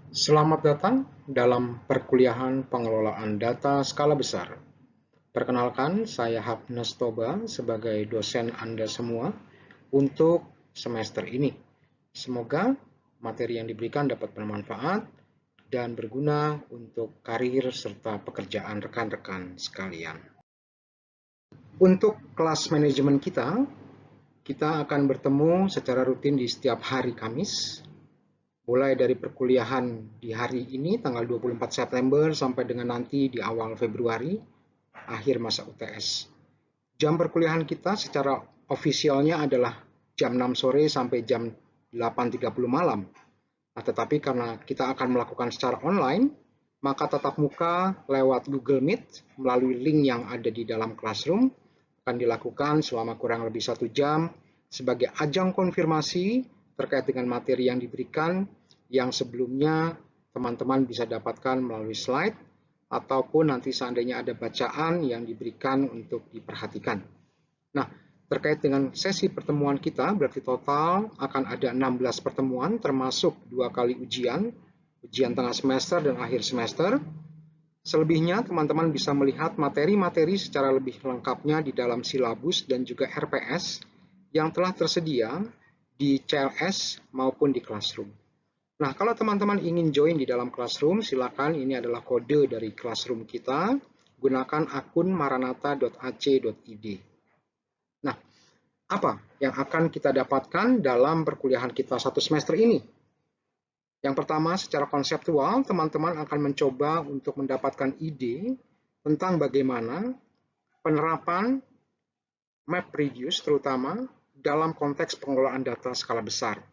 Selamat datang dalam perkuliahan pengelolaan data skala besar. Perkenalkan, saya Hapnes Toba sebagai dosen Anda semua untuk semester ini. Semoga materi yang diberikan dapat bermanfaat dan berguna untuk karir serta pekerjaan rekan-rekan sekalian. Untuk kelas manajemen kita akan bertemu secara rutin di setiap hari Kamis mulai dari perkuliahan di hari ini tanggal 24 September sampai dengan nanti di awal Februari, akhir masa UTS. Jam perkuliahan kita secara ofisialnya adalah jam 6 sore sampai jam 8.30 malam. Nah, tetapi karena kita akan melakukan secara online, maka tatap muka lewat Google Meet melalui link yang ada di dalam Classroom akan dilakukan selama kurang lebih 1 jam sebagai ajang konfirmasi terkait dengan materi yang diberikan yang sebelumnya teman-teman bisa dapatkan melalui slide ataupun nanti seandainya ada bacaan yang diberikan untuk diperhatikan. Nah, terkait dengan sesi pertemuan kita, berarti total akan ada 16 pertemuan termasuk 2 kali ujian tengah semester dan akhir semester. Selebihnya, teman-teman bisa melihat materi-materi secara lebih lengkapnya di dalam silabus dan juga RPS yang telah tersedia di CLS maupun di Classroom. Nah, kalau teman-teman ingin join di dalam Classroom, silakan, ini adalah kode dari Classroom kita, gunakan akun maranatha.ac.id. Nah, apa yang akan kita dapatkan dalam perkuliahan kita satu semester ini? Yang pertama, secara konseptual, teman-teman akan mencoba untuk mendapatkan ide tentang bagaimana penerapan MapReduce terutama dalam konteks pengelolaan data skala besar.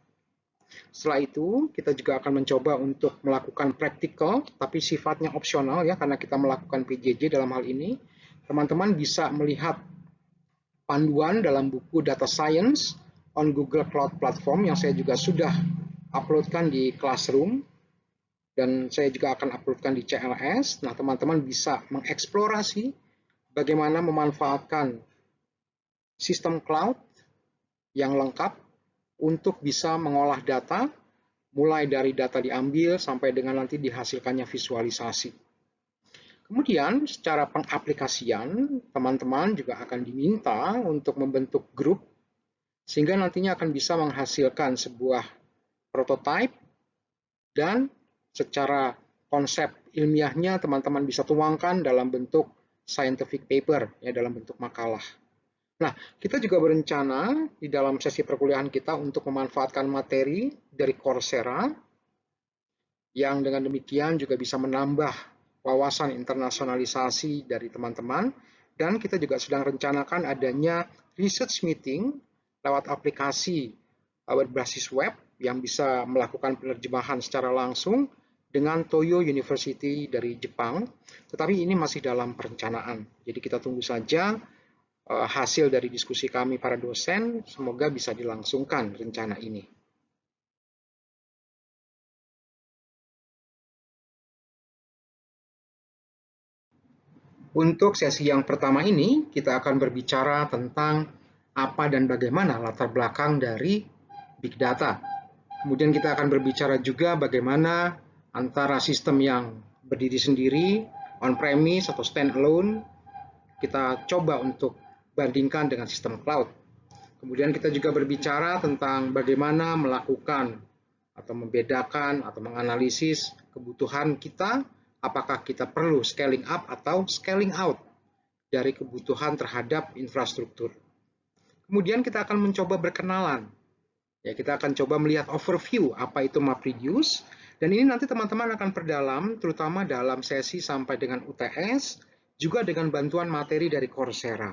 Setelah itu, kita juga akan mencoba untuk melakukan practical, tapi sifatnya opsional ya, karena kita melakukan PJJ dalam hal ini. Teman-teman bisa melihat panduan dalam buku Data Science on Google Cloud Platform yang saya juga sudah uploadkan di Classroom, dan saya juga akan uploadkan di CLS. Nah, teman-teman bisa mengeksplorasi bagaimana memanfaatkan sistem cloud yang lengkap untuk bisa mengolah data, mulai dari data diambil sampai dengan nanti dihasilkannya visualisasi. Kemudian secara pengaplikasian, teman-teman juga akan diminta untuk membentuk grup, sehingga nantinya akan bisa menghasilkan sebuah prototipe, dan secara konsep ilmiahnya teman-teman bisa tuangkan dalam bentuk scientific paper, ya, dalam bentuk makalah. Nah, kita juga berencana di dalam sesi perkuliahan kita untuk memanfaatkan materi dari Coursera, yang dengan demikian juga bisa menambah wawasan internasionalisasi dari teman-teman, dan kita juga sedang rencanakan adanya research meeting lewat aplikasi berbasis web yang bisa melakukan penerjemahan secara langsung dengan Toyo University dari Jepang, tetapi ini masih dalam perencanaan. Jadi kita tunggu saja hasil dari diskusi kami para dosen, semoga bisa dilangsungkan rencana ini. Untuk sesi yang pertama ini, kita akan berbicara tentang apa dan bagaimana latar belakang dari Big Data. Kemudian kita akan berbicara juga bagaimana antara sistem yang berdiri sendiri, on-premise atau standalone, kita coba untuk bandingkan dengan sistem cloud. Kemudian kita juga berbicara tentang bagaimana melakukan atau membedakan atau menganalisis kebutuhan kita, apakah kita perlu scaling up atau scaling out dari kebutuhan terhadap infrastruktur. Kemudian kita akan mencoba berkenalan. Ya, kita akan coba melihat overview apa itu MapReduce, dan ini nanti teman-teman akan perdalam terutama dalam sesi sampai dengan UTS, juga dengan bantuan materi dari Coursera.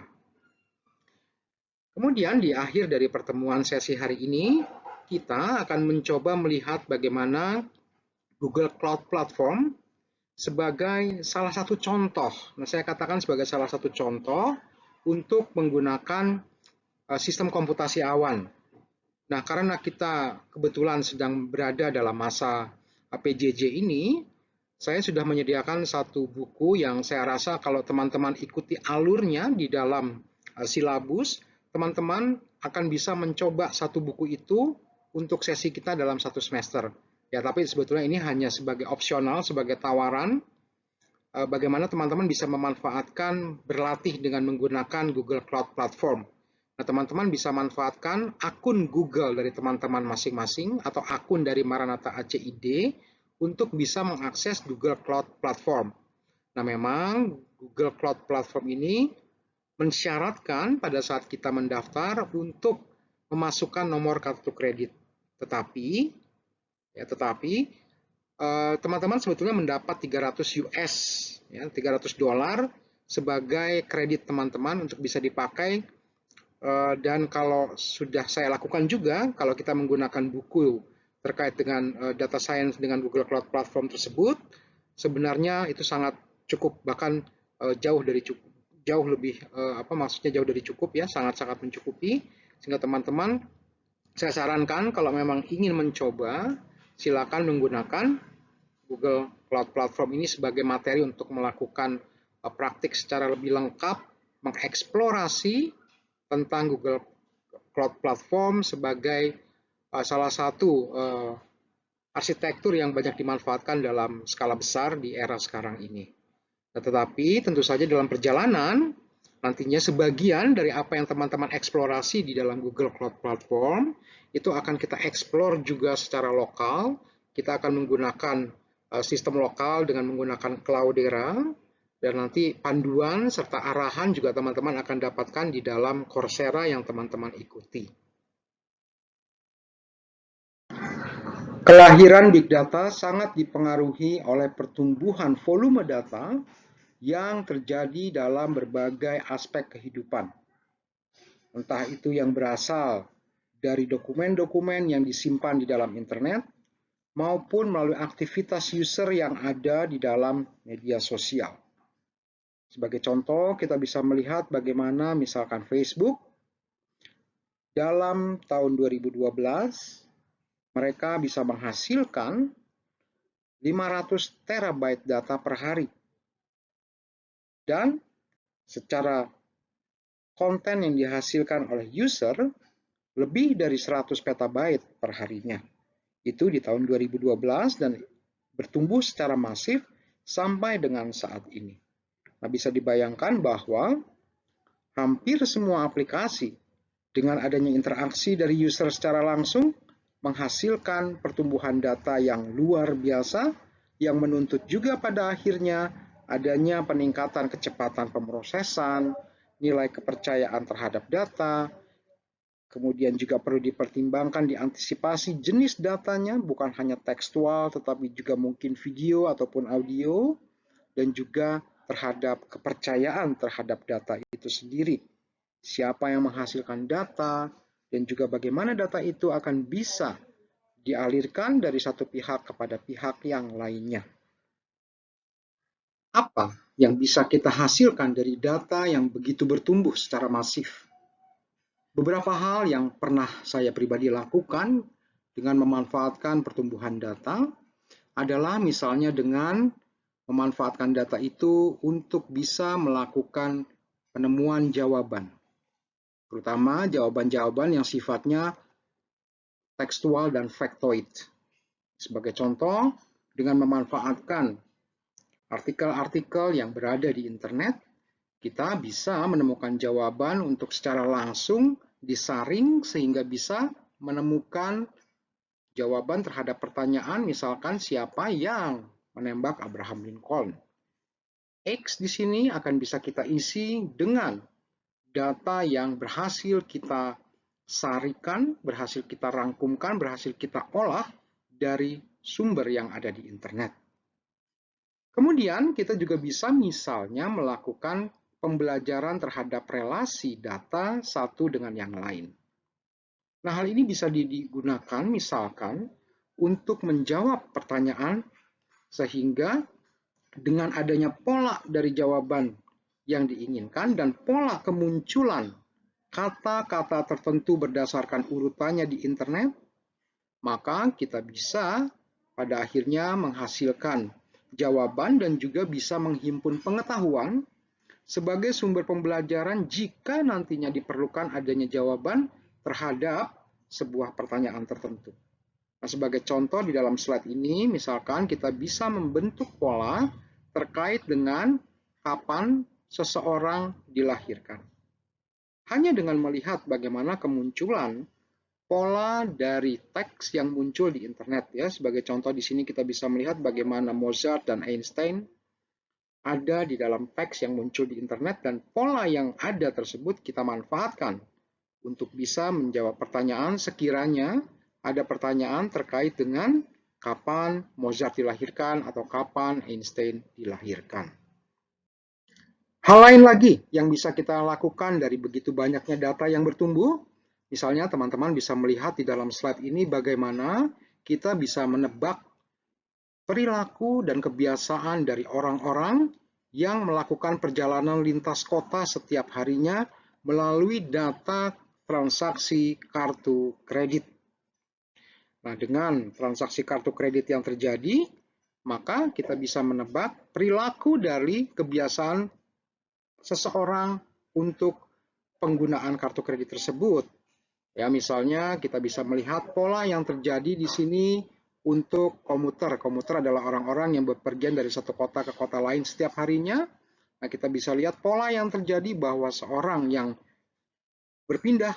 Kemudian di akhir dari pertemuan sesi hari ini, kita akan mencoba melihat bagaimana Google Cloud Platform sebagai salah satu contoh. Nah, saya katakan sebagai salah satu contoh untuk menggunakan sistem komputasi awan. Nah, karena kita kebetulan sedang berada dalam masa PJJ ini, saya sudah menyediakan satu buku yang saya rasa kalau teman-teman ikuti alurnya di dalam silabus, teman-teman akan bisa mencoba satu buku itu untuk sesi kita dalam satu semester. Ya, tapi sebetulnya ini hanya sebagai opsional, sebagai tawaran bagaimana teman-teman bisa memanfaatkan berlatih dengan menggunakan Google Cloud Platform. Nah, teman-teman bisa manfaatkan akun Google dari teman-teman masing-masing atau akun dari Maranatha ACID untuk bisa mengakses Google Cloud Platform. Nah, memang Google Cloud Platform ini mensyaratkan pada saat kita mendaftar untuk memasukkan nomor kartu kredit. Tetapi teman-teman sebetulnya mendapat 300 US, ya, 300 dolar sebagai kredit teman-teman untuk bisa dipakai. Dan kalau sudah saya lakukan juga, kalau kita menggunakan buku terkait dengan data science dengan Google Cloud Platform tersebut, sebenarnya itu sangat cukup, bahkan jauh dari cukup, jauh lebih maksudnya jauh dari cukup ya, sangat-sangat mencukupi. Sehingga teman-teman, saya sarankan kalau memang ingin mencoba, silakan menggunakan Google Cloud Platform ini sebagai materi untuk melakukan praktik secara lebih lengkap, mengeksplorasi tentang Google Cloud Platform sebagai salah satu arsitektur yang banyak dimanfaatkan dalam skala besar di era sekarang ini. Nah, tetapi tentu saja dalam perjalanan, nantinya sebagian dari apa yang teman-teman eksplorasi di dalam Google Cloud Platform, itu akan kita eksplor juga secara lokal. Kita akan menggunakan sistem lokal dengan menggunakan Cloudera, dan nanti panduan serta arahan juga teman-teman akan dapatkan di dalam Coursera yang teman-teman ikuti. Kelahiran Big Data sangat dipengaruhi oleh pertumbuhan volume data yang terjadi dalam berbagai aspek kehidupan. Entah itu yang berasal dari dokumen-dokumen yang disimpan di dalam internet, maupun melalui aktivitas user yang ada di dalam media sosial. Sebagai contoh, kita bisa melihat bagaimana misalkan Facebook dalam tahun 2012 mereka bisa menghasilkan 500 terabyte data per hari. Dan secara konten yang dihasilkan oleh user lebih dari 100 petabyte per harinya. Itu di tahun 2012 dan bertumbuh secara masif sampai dengan saat ini. Nah, bisa dibayangkan bahwa hampir semua aplikasi dengan adanya interaksi dari user secara langsung menghasilkan pertumbuhan data yang luar biasa yang menuntut juga pada akhirnya adanya peningkatan kecepatan pemrosesan, nilai kepercayaan terhadap data, kemudian juga perlu dipertimbangkan diantisipasi jenis datanya, bukan hanya tekstual tetapi juga mungkin video ataupun audio, dan juga terhadap kepercayaan terhadap data itu sendiri. Siapa yang menghasilkan data, dan juga bagaimana data itu akan bisa dialirkan dari satu pihak kepada pihak yang lainnya. Apa yang bisa kita hasilkan dari data yang begitu bertumbuh secara masif? Beberapa hal yang pernah saya pribadi lakukan dengan memanfaatkan pertumbuhan data adalah misalnya dengan memanfaatkan data itu untuk bisa melakukan penemuan jawaban, terutama jawaban-jawaban yang sifatnya tekstual dan factoid. Sebagai contoh, dengan memanfaatkan artikel-artikel yang berada di internet, kita bisa menemukan jawaban untuk secara langsung disaring sehingga bisa menemukan jawaban terhadap pertanyaan, misalkan siapa yang menembak Abraham Lincoln. X di sini akan bisa kita isi dengan data yang berhasil kita sarikan, berhasil kita rangkumkan, berhasil kita olah dari sumber yang ada di internet. Kemudian kita juga bisa misalnya melakukan pembelajaran terhadap relasi data satu dengan yang lain. Nah, hal ini bisa digunakan misalkan untuk menjawab pertanyaan sehingga dengan adanya pola dari jawaban yang diinginkan dan pola kemunculan kata-kata tertentu berdasarkan urutannya di internet, maka kita bisa pada akhirnya menghasilkan jawaban dan juga bisa menghimpun pengetahuan sebagai sumber pembelajaran jika nantinya diperlukan adanya jawaban terhadap sebuah pertanyaan tertentu. Nah, sebagai contoh di dalam slide ini, misalkan kita bisa membentuk pola terkait dengan kapan seseorang dilahirkan. Hanya dengan melihat bagaimana kemunculan pola dari teks yang muncul di internet ya. Sebagai contoh di sini kita bisa melihat bagaimana Mozart dan Einstein ada di dalam teks yang muncul di internet, dan pola yang ada tersebut kita manfaatkan untuk bisa menjawab pertanyaan sekiranya ada pertanyaan terkait dengan kapan Mozart dilahirkan atau kapan Einstein dilahirkan. Hal lain lagi yang bisa kita lakukan dari begitu banyaknya data yang bertumbuh, misalnya teman-teman bisa melihat di dalam slide ini bagaimana kita bisa menebak perilaku dan kebiasaan dari orang-orang yang melakukan perjalanan lintas kota setiap harinya melalui data transaksi kartu kredit. Nah, dengan transaksi kartu kredit yang terjadi, maka kita bisa menebak perilaku dari kebiasaan seseorang untuk penggunaan kartu kredit tersebut. Ya, misalnya kita bisa melihat pola yang terjadi di sini untuk komuter. Komuter adalah orang-orang yang bepergian dari satu kota ke kota lain setiap harinya. Nah, kita bisa lihat pola yang terjadi bahwa seorang yang berpindah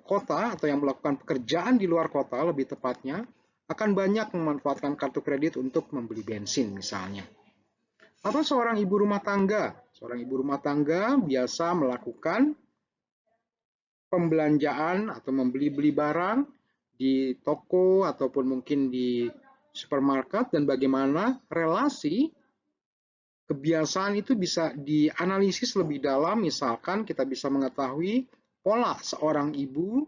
kota atau yang melakukan pekerjaan di luar kota lebih tepatnya akan banyak memanfaatkan kartu kredit untuk membeli bensin misalnya. Atau seorang ibu rumah tangga. Seorang ibu rumah tangga biasa melakukan pembelanjaan atau membeli-beli barang di toko ataupun mungkin di supermarket, dan bagaimana relasi kebiasaan itu bisa dianalisis lebih dalam. Misalkan kita bisa mengetahui pola seorang ibu,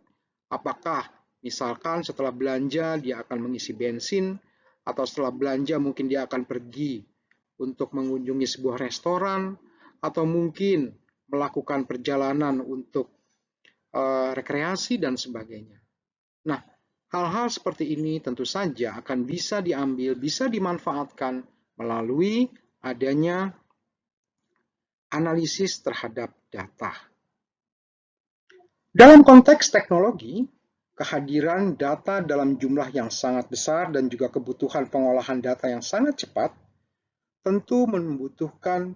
apakah misalkan setelah belanja dia akan mengisi bensin, atau setelah belanja mungkin dia akan pergi untuk mengunjungi sebuah restoran, atau mungkin melakukan perjalanan untuk rekreasi dan sebagainya. Nah, hal-hal seperti ini tentu saja akan bisa diambil, bisa dimanfaatkan melalui adanya analisis terhadap data. Dalam konteks teknologi, kehadiran data dalam jumlah yang sangat besar dan juga kebutuhan pengolahan data yang sangat cepat tentu membutuhkan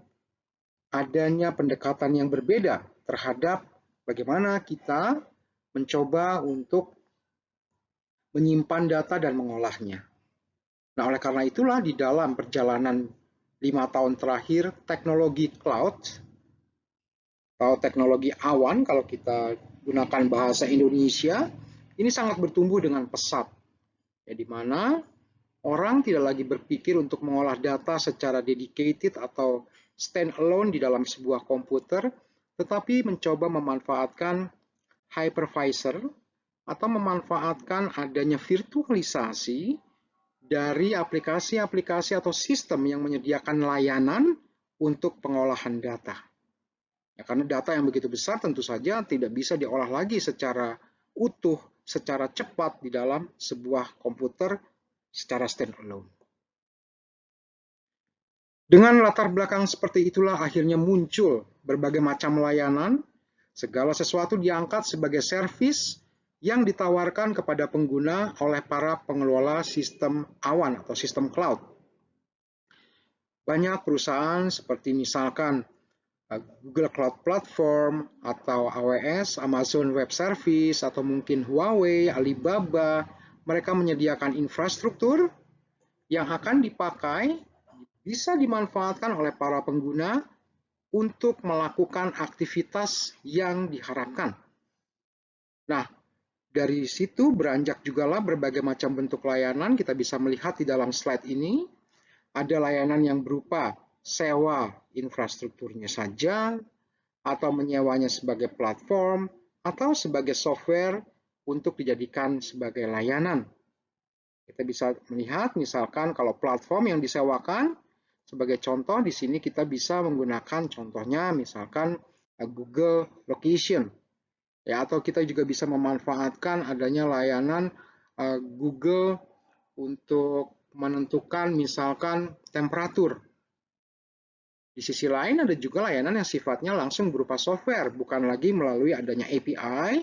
adanya pendekatan yang berbeda terhadap bagaimana kita mencoba untuk menyimpan data dan mengolahnya. Nah, oleh karena itulah di dalam perjalanan 5 tahun terakhir, teknologi cloud atau teknologi awan, kalau kita gunakan bahasa Indonesia, ini sangat bertumbuh dengan pesat. Ya, di mana orang tidak lagi berpikir untuk mengolah data secara dedicated atau stand alone di dalam sebuah komputer, tetapi mencoba memanfaatkan hypervisor atau memanfaatkan adanya virtualisasi dari aplikasi-aplikasi atau sistem yang menyediakan layanan untuk pengolahan data. Ya, karena data yang begitu besar tentu saja tidak bisa diolah lagi secara utuh, secara cepat di dalam sebuah komputer secara standalone. Dengan latar belakang seperti itulah akhirnya muncul berbagai macam layanan, segala sesuatu diangkat sebagai servis yang ditawarkan kepada pengguna oleh para pengelola sistem awan atau sistem cloud. Banyak perusahaan seperti misalkan Google Cloud Platform atau AWS, Amazon Web Service, atau mungkin Huawei, Alibaba, mereka menyediakan infrastruktur yang akan dipakai, bisa dimanfaatkan oleh para pengguna untuk melakukan aktivitas yang diharapkan. Nah, dari situ beranjak jugalah berbagai macam bentuk layanan. Kita bisa melihat di dalam slide ini, ada layanan yang berupa sewa infrastrukturnya saja, atau menyewanya sebagai platform, atau sebagai software untuk dijadikan sebagai layanan. Kita bisa melihat misalkan kalau platform yang disewakan, sebagai contoh di sini kita bisa menggunakan contohnya misalkan Google Location. Ya, atau kita juga bisa memanfaatkan adanya layanan Google untuk menentukan misalkan temperatur. Di sisi lain ada juga layanan yang sifatnya langsung berupa software, bukan lagi melalui adanya API,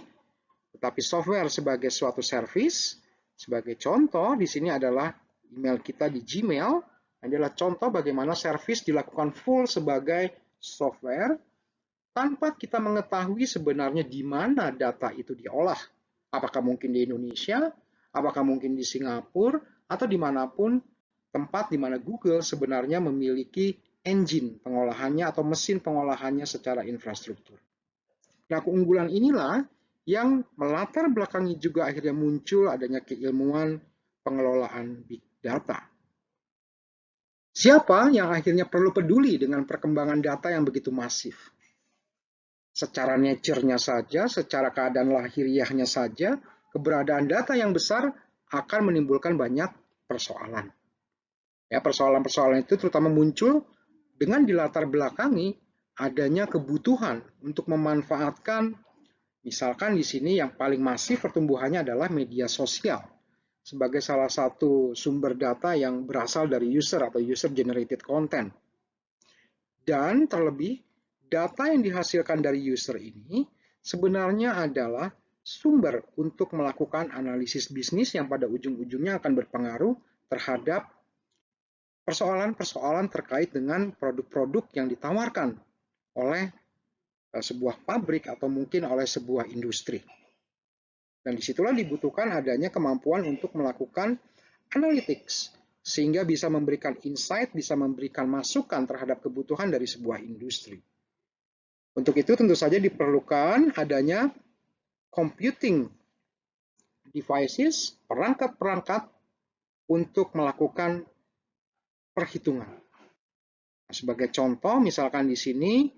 tetapi software sebagai suatu service, Sebagai contoh, di sini adalah email kita di Gmail. Ini adalah contoh bagaimana service dilakukan full sebagai software tanpa kita mengetahui sebenarnya di mana data itu diolah. Apakah mungkin di Indonesia, apakah mungkin di Singapura, atau dimanapun tempat di mana Google sebenarnya memiliki engine pengolahannya atau mesin pengolahannya secara infrastruktur. Nah, keunggulan inilah yang melatar belakangi juga akhirnya muncul adanya keilmuan pengelolaan big data. Siapa yang akhirnya perlu peduli dengan perkembangan data yang begitu masif? Secara nature-nya saja, secara keadaan lahiriahnya saja, keberadaan data yang besar akan menimbulkan banyak persoalan. Ya, persoalan-persoalan itu terutama muncul dengan dilatar belakangi adanya kebutuhan untuk memanfaatkan, misalkan di sini yang paling masif pertumbuhannya adalah media sosial sebagai salah satu sumber data yang berasal dari user atau user generated content. Dan terlebih, data yang dihasilkan dari user ini sebenarnya adalah sumber untuk melakukan analisis bisnis yang pada ujung-ujungnya akan berpengaruh terhadap persoalan-persoalan terkait dengan produk-produk yang ditawarkan oleh sebuah pabrik atau mungkin oleh sebuah industri. Dan disitulah dibutuhkan adanya kemampuan untuk melakukan analytics, sehingga bisa memberikan insight, bisa memberikan masukan terhadap kebutuhan dari sebuah industri. Untuk itu tentu saja diperlukan adanya computing devices, perangkat-perangkat untuk melakukan perhitungan. Sebagai contoh, misalkan di sini,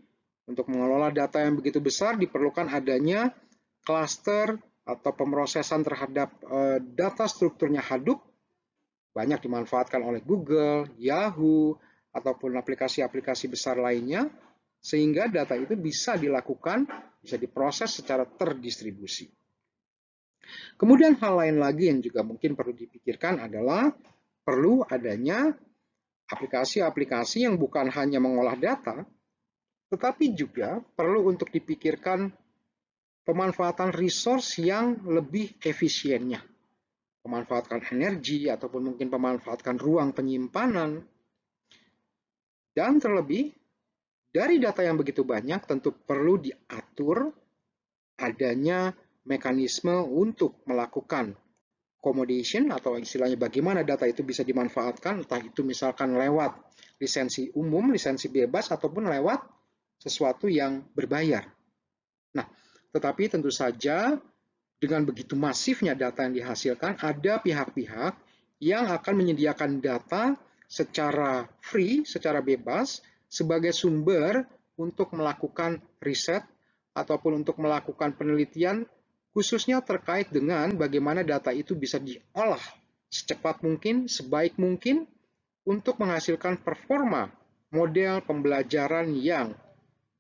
untuk mengelola data yang begitu besar diperlukan adanya cluster atau pemrosesan terhadap data strukturnya Hadoop, banyak dimanfaatkan oleh Google, Yahoo, ataupun aplikasi-aplikasi besar lainnya, sehingga data itu bisa dilakukan, bisa diproses secara terdistribusi. Kemudian hal lain lagi yang juga mungkin perlu dipikirkan adalah perlu adanya aplikasi-aplikasi yang bukan hanya mengolah data, tetapi juga perlu untuk dipikirkan pemanfaatan resource yang lebih efisiennya. Pemanfaatkan energi ataupun mungkin pemanfaatkan ruang penyimpanan. Dan terlebih, dari data yang begitu banyak tentu perlu diatur adanya mekanisme untuk melakukan accommodation atau istilahnya bagaimana data itu bisa dimanfaatkan, entah itu misalkan lewat lisensi umum, lisensi bebas, ataupun lewat sesuatu yang berbayar. Nah, tetapi tentu saja dengan begitu masifnya data yang dihasilkan, ada pihak-pihak yang akan menyediakan data secara free, secara bebas, sebagai sumber untuk melakukan riset ataupun untuk melakukan penelitian, khususnya terkait dengan bagaimana data itu bisa diolah secepat mungkin, sebaik mungkin, untuk menghasilkan performa model pembelajaran yang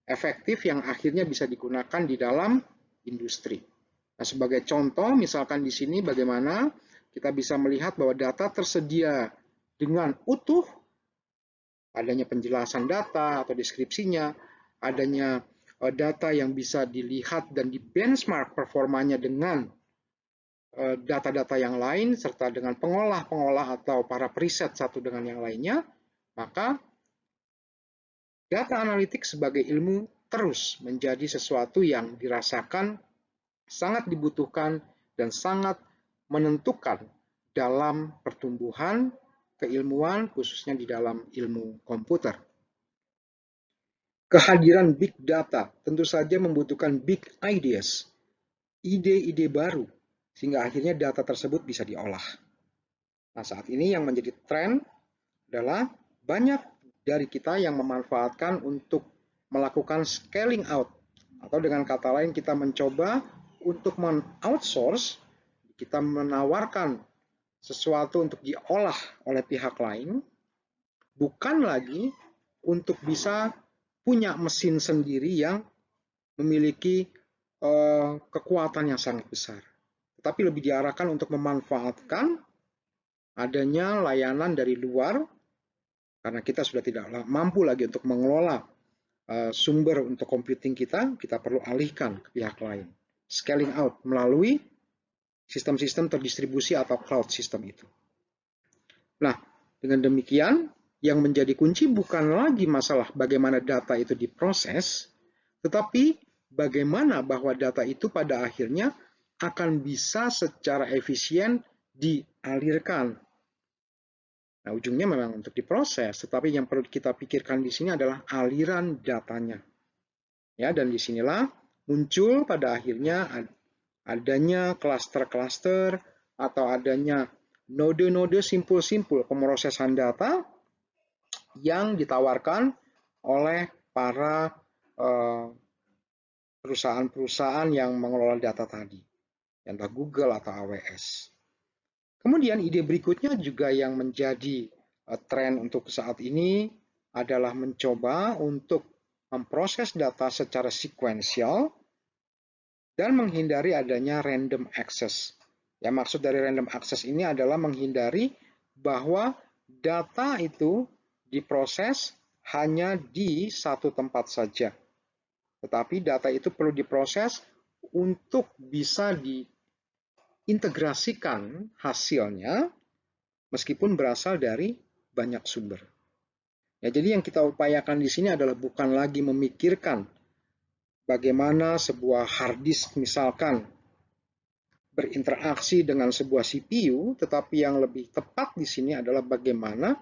efektif yang akhirnya bisa digunakan di dalam industri. Nah, sebagai contoh, misalkan di sini bagaimana kita bisa melihat bahwa data tersedia dengan utuh, adanya penjelasan data atau deskripsinya, adanya data yang bisa dilihat dan di benchmark performanya dengan data-data yang lain, serta dengan pengolah-pengolah atau para periset satu dengan yang lainnya, maka data analitik sebagai ilmu terus menjadi sesuatu yang dirasakan sangat dibutuhkan dan sangat menentukan dalam pertumbuhan keilmuan, khususnya di dalam ilmu komputer. Kehadiran big data tentu saja membutuhkan big ideas, ide-ide baru, sehingga akhirnya data tersebut bisa diolah. Nah, saat ini yang menjadi tren adalah banyak dari kita yang memanfaatkan untuk melakukan scaling out, atau dengan kata lain kita mencoba untuk men-outsource, kita menawarkan sesuatu untuk diolah oleh pihak lain, bukan lagi untuk bisa punya mesin sendiri yang memiliki kekuatan yang sangat besar. Tetapi lebih diarahkan untuk memanfaatkan adanya layanan dari luar, karena kita sudah tidak mampu lagi untuk mengelola sumber untuk computing kita perlu alihkan ke pihak lain. Scaling out melalui sistem-sistem terdistribusi atau cloud system itu. Nah, dengan demikian, yang menjadi kunci bukan lagi masalah bagaimana data itu diproses, tetapi bagaimana bahwa data itu pada akhirnya akan bisa secara efisien dialirkan. Nah, ujungnya memang untuk diproses, tetapi yang perlu kita pikirkan di sini adalah aliran datanya. Ya, dan disinilah muncul pada akhirnya adanya klaster-klaster atau adanya node-node simpul-simpul pemrosesan data yang ditawarkan oleh para perusahaan-perusahaan yang mengelola data tadi, entah Google atau AWS. Kemudian ide berikutnya juga yang menjadi tren untuk saat ini adalah mencoba untuk memproses data secara sekuensial dan menghindari adanya random access. Ya, maksud dari random access ini adalah menghindari bahwa data itu diproses hanya di satu tempat saja. Tetapi data itu perlu diproses untuk bisa diintegrasikan hasilnya meskipun berasal dari banyak sumber. Ya, jadi yang kita upayakan di sini adalah bukan lagi memikirkan bagaimana sebuah hard disk misalkan berinteraksi dengan sebuah CPU, tetapi yang lebih tepat di sini adalah bagaimana,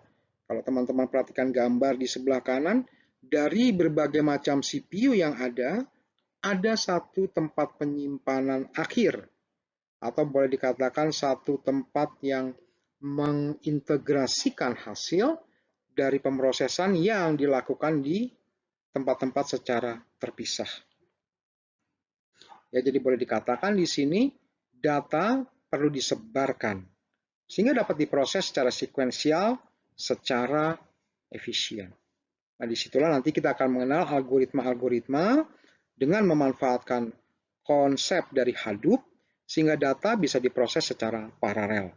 kalau teman-teman perhatikan gambar di sebelah kanan, dari berbagai macam CPU yang ada satu tempat penyimpanan akhir, atau boleh dikatakan satu tempat yang mengintegrasikan hasil dari pemrosesan yang dilakukan di tempat-tempat secara terpisah. Ya, jadi boleh dikatakan di sini data perlu disebarkan sehingga dapat diproses secara sekuensial, secara efisien. Nah, disitulah nanti kita akan mengenal algoritma-algoritma dengan memanfaatkan konsep dari Hadoop sehingga data bisa diproses secara paralel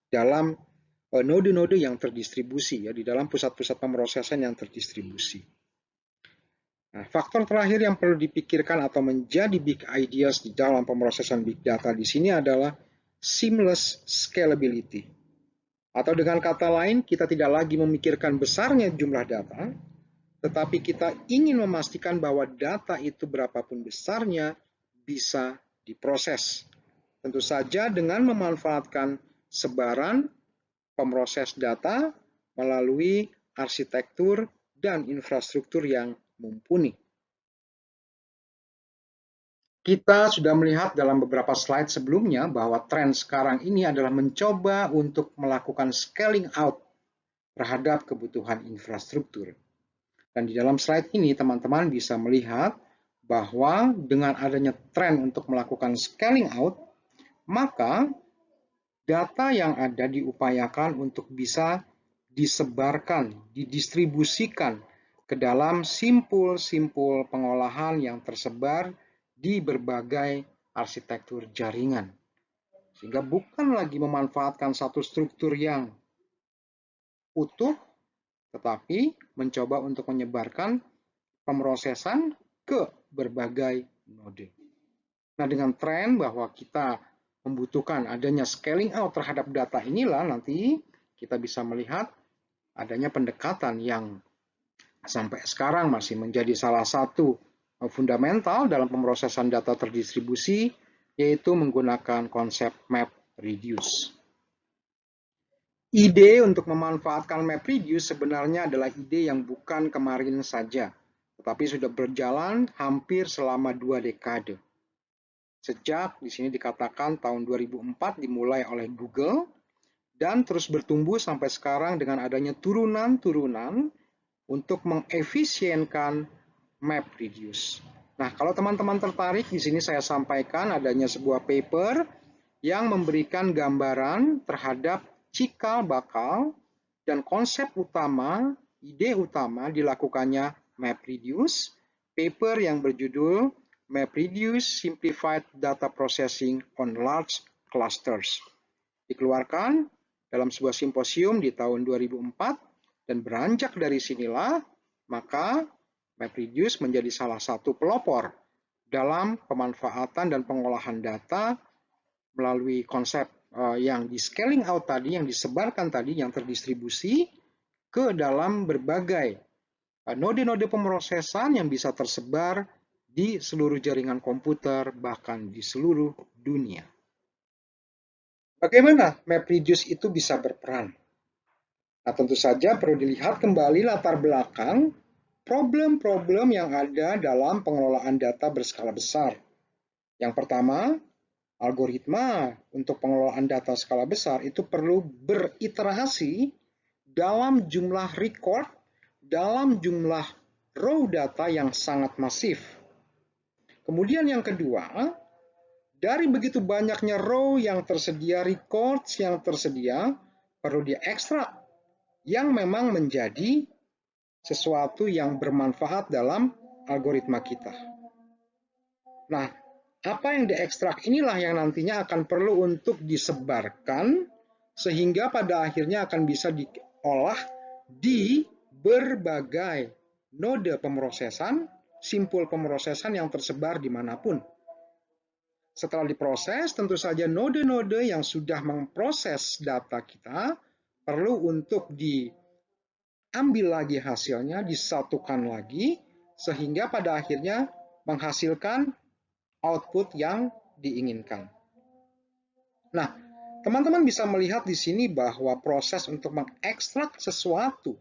dalam node-node yang terdistribusi, ya, di dalam pusat-pusat pemrosesan yang terdistribusi. Nah, faktor terakhir yang perlu dipikirkan atau menjadi big ideas di dalam pemrosesan big data di sini adalah seamless scalability. Atau dengan kata lain, kita tidak lagi memikirkan besarnya jumlah data, tetapi kita ingin memastikan bahwa data itu berapapun besarnya bisa diproses. Tentu saja dengan memanfaatkan sebaran pemroses data melalui arsitektur dan infrastruktur yang mumpuni. Kita sudah melihat dalam beberapa slide sebelumnya bahwa tren sekarang ini adalah mencoba untuk melakukan scaling out terhadap kebutuhan infrastruktur. Dan di dalam slide ini teman-teman bisa melihat bahwa dengan adanya tren untuk melakukan scaling out, maka data yang ada diupayakan untuk bisa disebarkan, didistribusikan ke dalam simpul-simpul pengolahan yang tersebar di berbagai arsitektur jaringan. Sehingga bukan lagi memanfaatkan satu struktur yang utuh, tetapi mencoba untuk menyebarkan pemrosesan ke berbagai node. Nah, dengan tren bahwa kita membutuhkan adanya scaling out terhadap data inilah nanti kita bisa melihat adanya pendekatan yang sampai sekarang masih menjadi salah satu fundamental dalam pemrosesan data terdistribusi, yaitu menggunakan konsep MapReduce. Ide untuk memanfaatkan MapReduce sebenarnya adalah ide yang bukan kemarin saja, tetapi sudah berjalan hampir selama 2 dekade. Sejak di sini dikatakan tahun 2004 dimulai oleh Google dan terus bertumbuh sampai sekarang dengan adanya turunan-turunan untuk mengefisienkan MapReduce. Nah, kalau teman-teman tertarik, di sini saya sampaikan adanya sebuah paper yang memberikan gambaran terhadap cikal bakal dan konsep utama, ide utama dilakukannya MapReduce, paper yang berjudul MapReduce Simplified Data Processing on Large Clusters. Dikeluarkan dalam sebuah simposium di tahun 2004, dan beranjak dari sinilah, maka MapReduce menjadi salah satu pelopor dalam pemanfaatan dan pengolahan data melalui konsep yang di scaling out tadi, yang disebarkan tadi, yang terdistribusi ke dalam berbagai node-node pemrosesan yang bisa tersebar di seluruh jaringan komputer, bahkan di seluruh dunia. Bagaimana MapReduce itu bisa berperan? Nah, tentu saja perlu dilihat kembali latar belakang problem-problem yang ada dalam pengelolaan data berskala besar. Yang pertama, algoritma untuk pengelolaan data skala besar itu perlu beriterasi dalam jumlah record, dalam jumlah raw data yang sangat masif. Kemudian yang kedua, dari begitu banyaknya raw yang tersedia, records yang tersedia, perlu diekstrak yang memang menjadi sesuatu yang bermanfaat dalam algoritma kita. Nah, apa yang diekstrak inilah yang nantinya akan perlu untuk disebarkan sehingga pada akhirnya akan bisa diolah di berbagai node pemrosesan, simpul pemrosesan yang tersebar dimanapun. Setelah diproses, tentu saja node-node yang sudah memproses data kita perlu untuk diambil lagi hasilnya, disatukan lagi, sehingga pada akhirnya menghasilkan output yang diinginkan. Nah, teman-teman bisa melihat di sini bahwa proses untuk mengekstrak sesuatu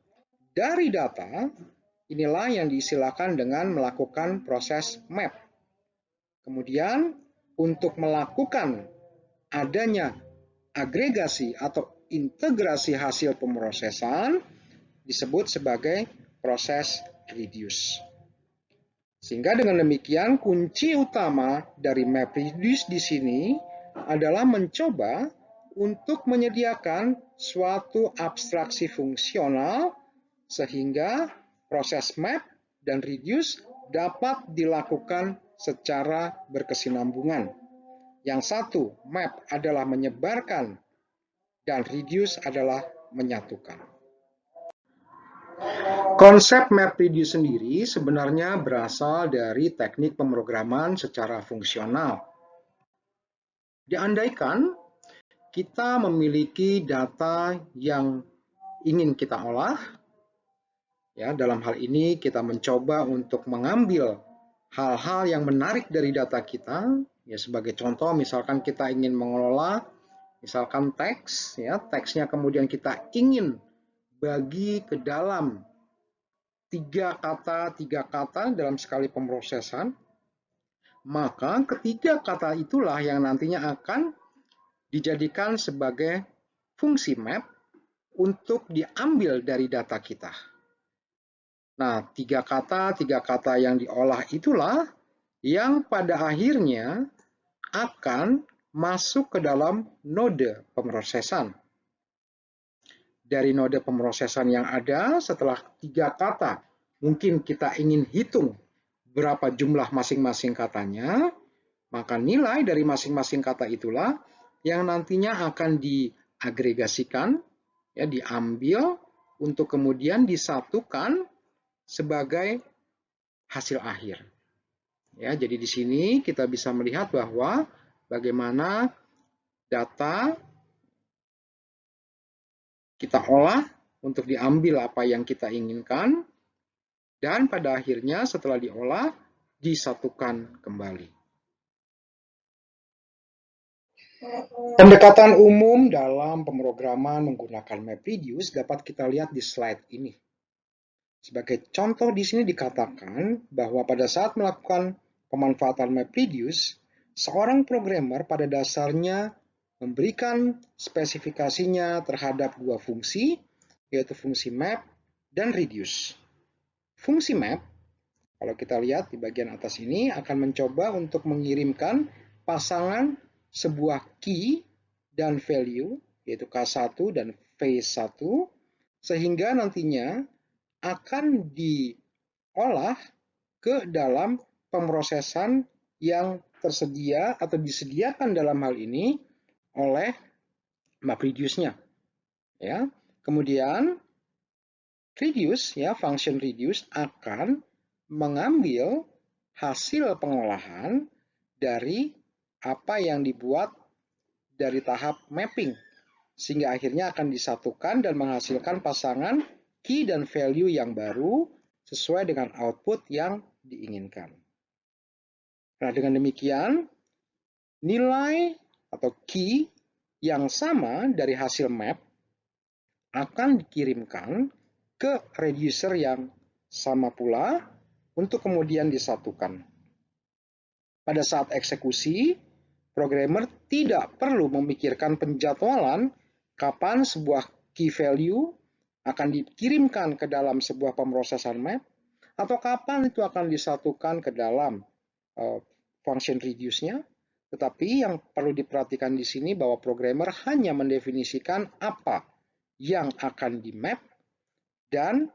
dari data, inilah yang diistilahkan dengan melakukan proses map. Kemudian, untuk melakukan adanya agregasi atau integrasi hasil pemrosesan disebut sebagai proses reduce. Sehingga dengan demikian kunci utama dari MapReduce di sini adalah mencoba untuk menyediakan suatu abstraksi fungsional sehingga proses map dan reduce dapat dilakukan secara berkesinambungan. Yang satu, map adalah menyebarkan dan reduce adalah menyatukan. Konsep MapReduce sendiri sebenarnya berasal dari teknik pemrograman secara fungsional. Diandaikan kita memiliki data yang ingin kita olah, ya, dalam hal ini kita mencoba untuk mengambil hal-hal yang menarik dari data kita, ya, sebagai contoh misalkan kita ingin mengelola misalkan teks, ya, teksnya kemudian kita ingin bagi ke dalam tiga kata dalam sekali pemrosesan, maka ketiga kata itulah yang nantinya akan dijadikan sebagai fungsi map untuk diambil dari data kita. Nah, tiga kata yang diolah itulah yang pada akhirnya akan masuk ke dalam node pemrosesan. Dari node pemrosesan yang ada, setelah tiga kata, mungkin kita ingin hitung berapa jumlah masing-masing katanya, maka nilai dari masing-masing kata itulah yang nantinya akan diagregasikan, ya, diambil untuk kemudian disatukan sebagai hasil akhir. Ya, jadi di sini kita bisa melihat bahwa bagaimana data kita olah untuk diambil apa yang kita inginkan, dan pada akhirnya setelah diolah, disatukan kembali. Pendekatan umum dalam pemrograman menggunakan MapReduce dapat kita lihat di slide ini. Sebagai contoh di sini dikatakan bahwa pada saat melakukan pemanfaatan MapReduce, seorang programmer pada dasarnya memberikan spesifikasinya terhadap dua fungsi, yaitu fungsi map dan reduce. Fungsi map, kalau kita lihat di bagian atas ini, akan mencoba untuk mengirimkan pasangan sebuah key dan value, yaitu K1 dan V1, sehingga nantinya akan diolah ke dalam pemrosesan yang tersedia atau disediakan dalam hal ini oleh MapReduce-nya. Ya. Kemudian reduce, ya, function reduce akan mengambil hasil pengolahan dari apa yang dibuat dari tahap mapping, sehingga akhirnya akan disatukan dan menghasilkan pasangan key dan value yang baru sesuai dengan output yang diinginkan. Nah, dengan demikian, nilai atau key yang sama dari hasil map akan dikirimkan ke reducer yang sama pula untuk kemudian disatukan. Pada saat eksekusi, programmer tidak perlu memikirkan penjadwalan kapan sebuah key value akan dikirimkan ke dalam sebuah pemrosesan map atau kapan itu akan disatukan ke dalam function reduce-nya. Tetapi yang perlu diperhatikan di sini bahwa programmer hanya mendefinisikan apa yang akan di map dan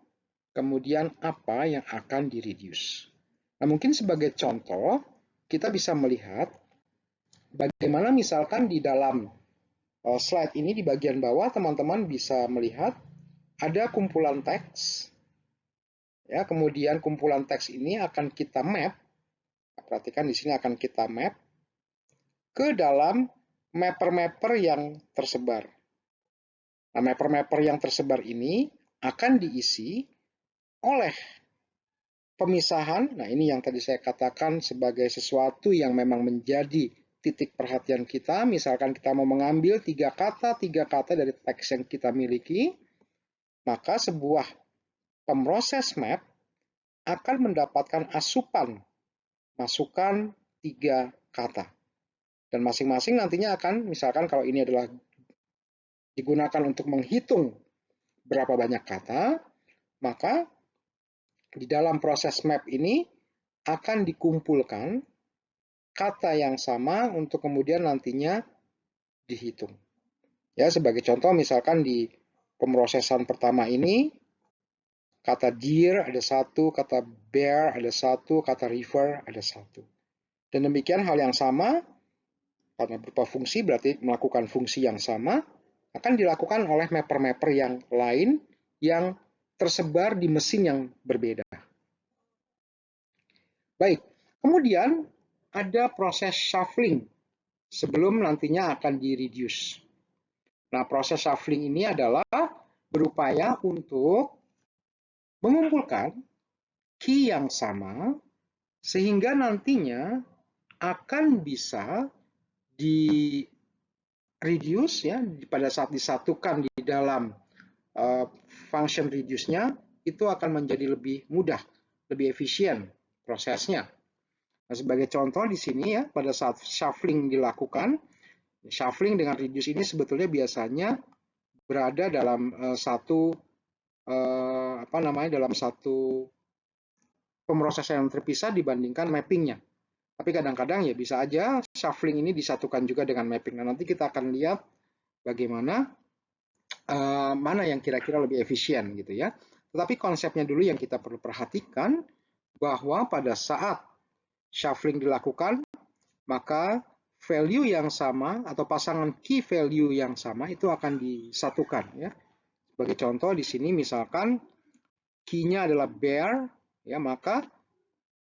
kemudian apa yang akan di reduce. Nah, mungkin sebagai contoh, kita bisa melihat bagaimana misalkan di dalam slide ini di bagian bawah teman-teman bisa melihat ada kumpulan teks. Ya, kemudian kumpulan teks ini akan kita map. Perhatikan di sini akan kita map ke dalam mapper-mapper yang tersebar. Nah, mapper-mapper yang tersebar ini akan diisi oleh pemisahan. Nah, ini yang tadi saya katakan sebagai sesuatu yang memang menjadi titik perhatian kita. Misalkan kita mau mengambil tiga kata dari teks yang kita miliki, maka sebuah pemroses map akan mendapatkan asupan masukan 3 kata. Dan masing-masing nantinya akan, misalkan kalau ini adalah digunakan untuk menghitung berapa banyak kata, maka di dalam proses map ini akan dikumpulkan kata yang sama untuk kemudian nantinya dihitung. Ya, sebagai contoh misalkan di pemrosesan pertama ini, kata deer ada 1, kata bear ada 1, kata river ada 1. Dan demikian hal yang sama, karena berupa fungsi berarti melakukan fungsi yang sama, akan dilakukan oleh mapper-mapper yang lain yang tersebar di mesin yang berbeda. Baik, kemudian ada proses shuffling sebelum nantinya akan di-reduce. Nah, proses shuffling ini adalah berupaya untuk mengumpulkan key yang sama sehingga nantinya akan bisa di-reduce ya pada saat disatukan di dalam function reduce-nya itu akan menjadi lebih mudah, lebih efisien prosesnya. Nah, sebagai contoh di sini ya, pada saat shuffling dilakukan, shuffling dengan reduce ini sebetulnya biasanya berada dalam dalam satu pemrosesan yang terpisah dibandingkan mappingnya. Tapi kadang-kadang ya bisa aja shuffling ini disatukan juga dengan mapping. Nah, nanti kita akan lihat bagaimana mana yang kira-kira lebih efisien gitu ya. Tetapi konsepnya dulu yang kita perlu perhatikan bahwa pada saat shuffling dilakukan, maka value yang sama atau pasangan key value yang sama itu akan disatukan ya. Sebagai contoh di sini misalkan key-nya adalah bear ya, maka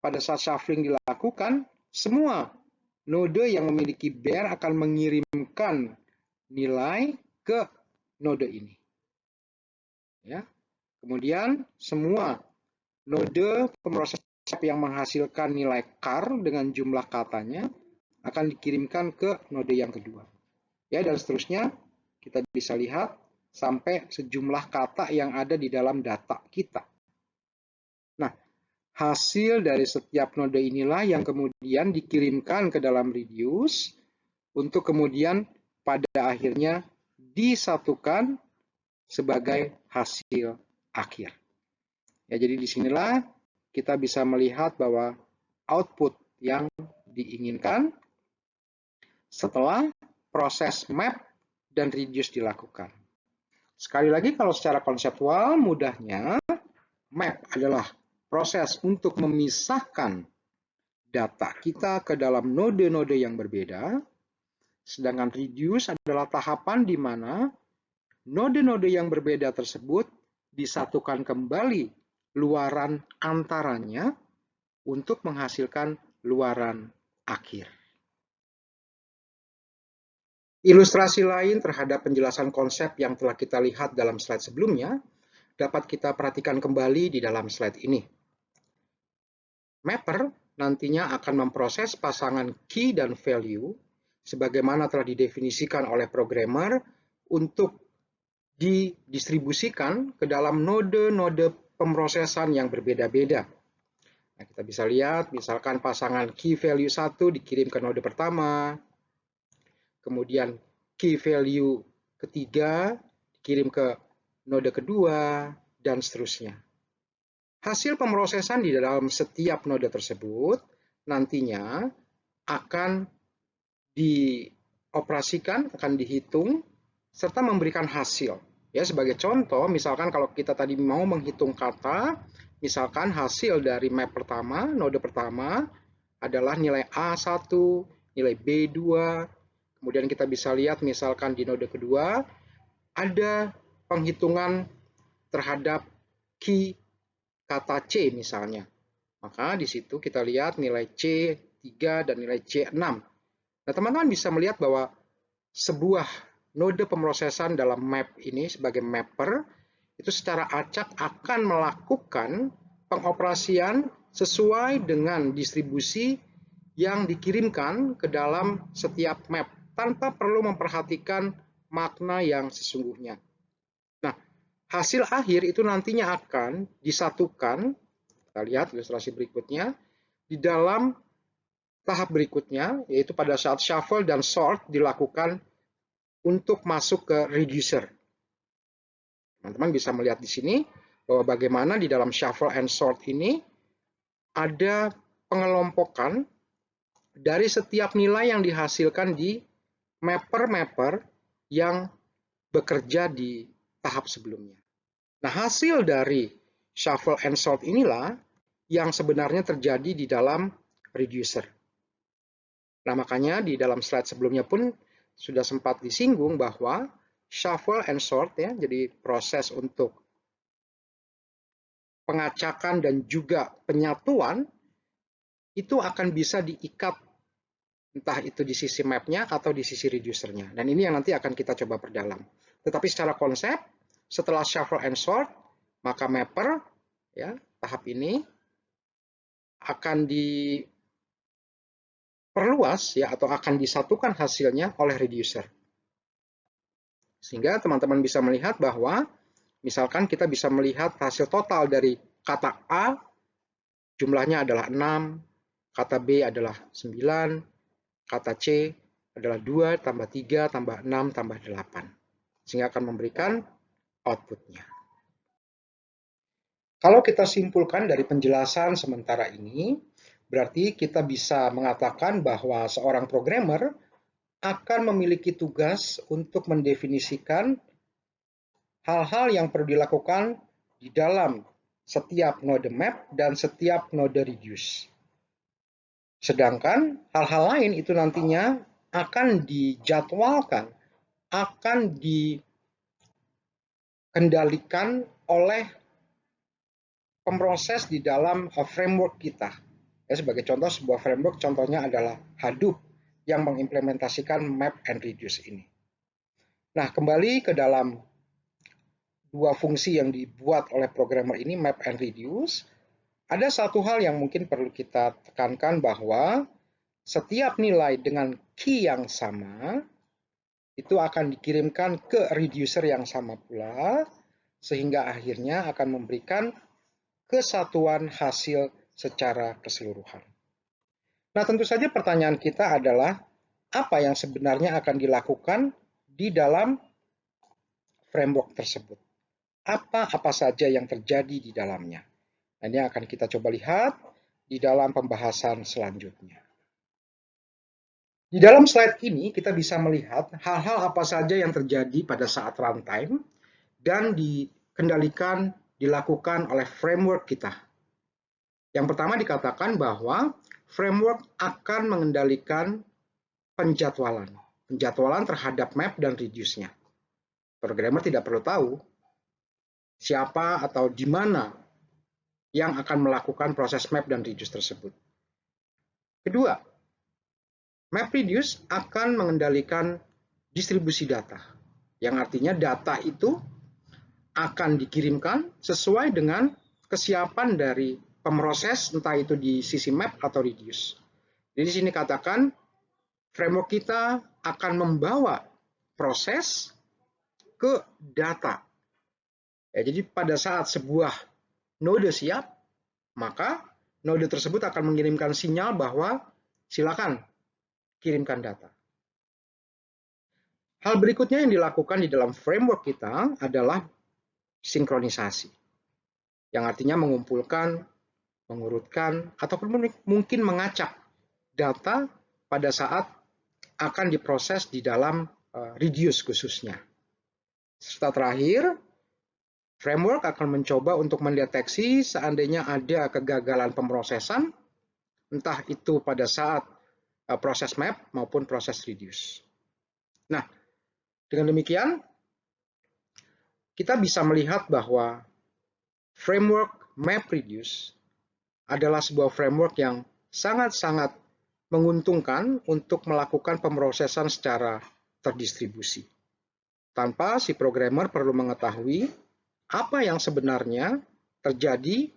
pada saat shuffling dilakukan semua node yang memiliki bear akan mengirimkan nilai ke node ini. Ya. Kemudian semua node pemroses yang menghasilkan nilai car dengan jumlah katanya akan dikirimkan ke node yang kedua. Ya, dan seterusnya kita bisa lihat sampai sejumlah kata yang ada di dalam data kita. Nah, hasil dari setiap node inilah yang kemudian dikirimkan ke dalam reduce untuk kemudian pada akhirnya disatukan sebagai hasil akhir. Ya, jadi disinilah kita bisa melihat bahwa output yang diinginkan setelah proses map dan reduce dilakukan. Sekali lagi kalau secara konseptual mudahnya map adalah proses untuk memisahkan data kita ke dalam node-node yang berbeda, sedangkan reduce adalah tahapan di mana node-node yang berbeda tersebut disatukan kembali luaran antaranya untuk menghasilkan luaran akhir. Ilustrasi lain terhadap penjelasan konsep yang telah kita lihat dalam slide sebelumnya dapat kita perhatikan kembali di dalam slide ini. Mapper nantinya akan memproses pasangan key dan value sebagaimana telah didefinisikan oleh programmer untuk didistribusikan ke dalam node-node pemrosesan yang berbeda-beda. Nah, kita bisa lihat misalkan pasangan key value 1 dikirim ke node pertama, kemudian key value ketiga dikirim ke node kedua, dan seterusnya. Hasil pemrosesan di dalam setiap node tersebut nantinya akan dioperasikan, akan dihitung, serta memberikan hasil. Ya, sebagai contoh, misalkan kalau kita tadi mau menghitung kata, misalkan hasil dari map pertama, node pertama, adalah nilai A1, nilai B2, kemudian kita bisa lihat misalkan di node kedua, ada penghitungan terhadap key kata C misalnya. Maka di situ kita lihat nilai C3 dan nilai C6. Nah, teman-teman bisa melihat bahwa sebuah node pemrosesan dalam map ini sebagai mapper itu secara acak akan melakukan pengoperasian sesuai dengan distribusi yang dikirimkan ke dalam setiap map tanpa perlu memperhatikan makna yang sesungguhnya. Nah, hasil akhir itu nantinya akan disatukan, kita lihat ilustrasi berikutnya, di dalam tahap berikutnya, yaitu pada saat shuffle dan sort dilakukan untuk masuk ke reducer. Teman-teman bisa melihat di sini bahwa bagaimana di dalam shuffle and sort ini ada pengelompokan dari setiap nilai yang dihasilkan di mapper-mapper yang bekerja di tahap sebelumnya. Nah, hasil dari shuffle and sort inilah yang sebenarnya terjadi di dalam reducer. Nah, makanya di dalam slide sebelumnya pun sudah sempat disinggung bahwa shuffle and sort ya, jadi proses untuk pengacakan dan juga penyatuan itu akan bisa diikat entah itu di sisi mapnya atau di sisi reducernya. Dan ini yang nanti akan kita coba perdalam. Tetapi secara konsep, setelah shuffle and sort, maka mapper ya, tahap ini akan diperluas ya atau akan disatukan hasilnya oleh reducer. Sehingga teman-teman bisa melihat bahwa misalkan kita bisa melihat hasil total dari kata A jumlahnya adalah 6, kata B adalah 9, kata C adalah 2 tambah 3 tambah 6 tambah 8. Sehingga akan memberikan outputnya. Kalau kita simpulkan dari penjelasan sementara ini, berarti kita bisa mengatakan bahwa seorang programmer akan memiliki tugas untuk mendefinisikan hal-hal yang perlu dilakukan di dalam setiap node map dan setiap node reduce. Sedangkan hal-hal lain itu nantinya akan dijadwalkan, akan dikendalikan oleh pemroses di dalam framework kita. Ya, sebagai contoh, sebuah framework contohnya adalah Hadoop yang mengimplementasikan map and reduce ini. Nah, kembali ke dalam dua fungsi yang dibuat oleh programmer ini, map and reduce, ada satu hal yang mungkin perlu kita tekankan bahwa setiap nilai dengan key yang sama itu akan dikirimkan ke reducer yang sama pula, sehingga akhirnya akan memberikan kesatuan hasil secara keseluruhan. Nah, tentu saja pertanyaan kita adalah apa yang sebenarnya akan dilakukan di dalam framework tersebut. Apa saja yang terjadi di dalamnya. Nah, ini akan kita coba lihat di dalam pembahasan selanjutnya. Di dalam slide ini kita bisa melihat hal-hal apa saja yang terjadi pada saat runtime dan dikendalikan, dilakukan oleh framework kita. Yang pertama dikatakan bahwa framework akan mengendalikan penjadwalan terhadap map dan reduce-nya. Programmer tidak perlu tahu siapa atau di mana yang akan melakukan proses map dan reduce tersebut. Kedua, map reduce akan mengendalikan distribusi data, yang artinya data itu akan dikirimkan sesuai dengan kesiapan dari pemroses, entah itu di sisi map atau reduce. Jadi di sini katakan framework kita akan membawa proses ke data. Ya, jadi pada saat sebuah node siap, maka node tersebut akan mengirimkan sinyal bahwa silakan kirimkan data. Hal berikutnya yang dilakukan di dalam framework kita adalah sinkronisasi, yang artinya mengumpulkan, mengurutkan, ataupun mungkin mengacak data pada saat akan diproses di dalam reduce khususnya. Serta terakhir, framework akan mencoba untuk mendeteksi seandainya ada kegagalan pemrosesan, entah itu pada saat proses map maupun proses reduce. Nah, dengan demikian, kita bisa melihat bahwa framework MapReduce adalah sebuah framework yang sangat-sangat menguntungkan untuk melakukan pemrosesan secara terdistribusi. Tanpa si programmer perlu mengetahui apa yang sebenarnya terjadi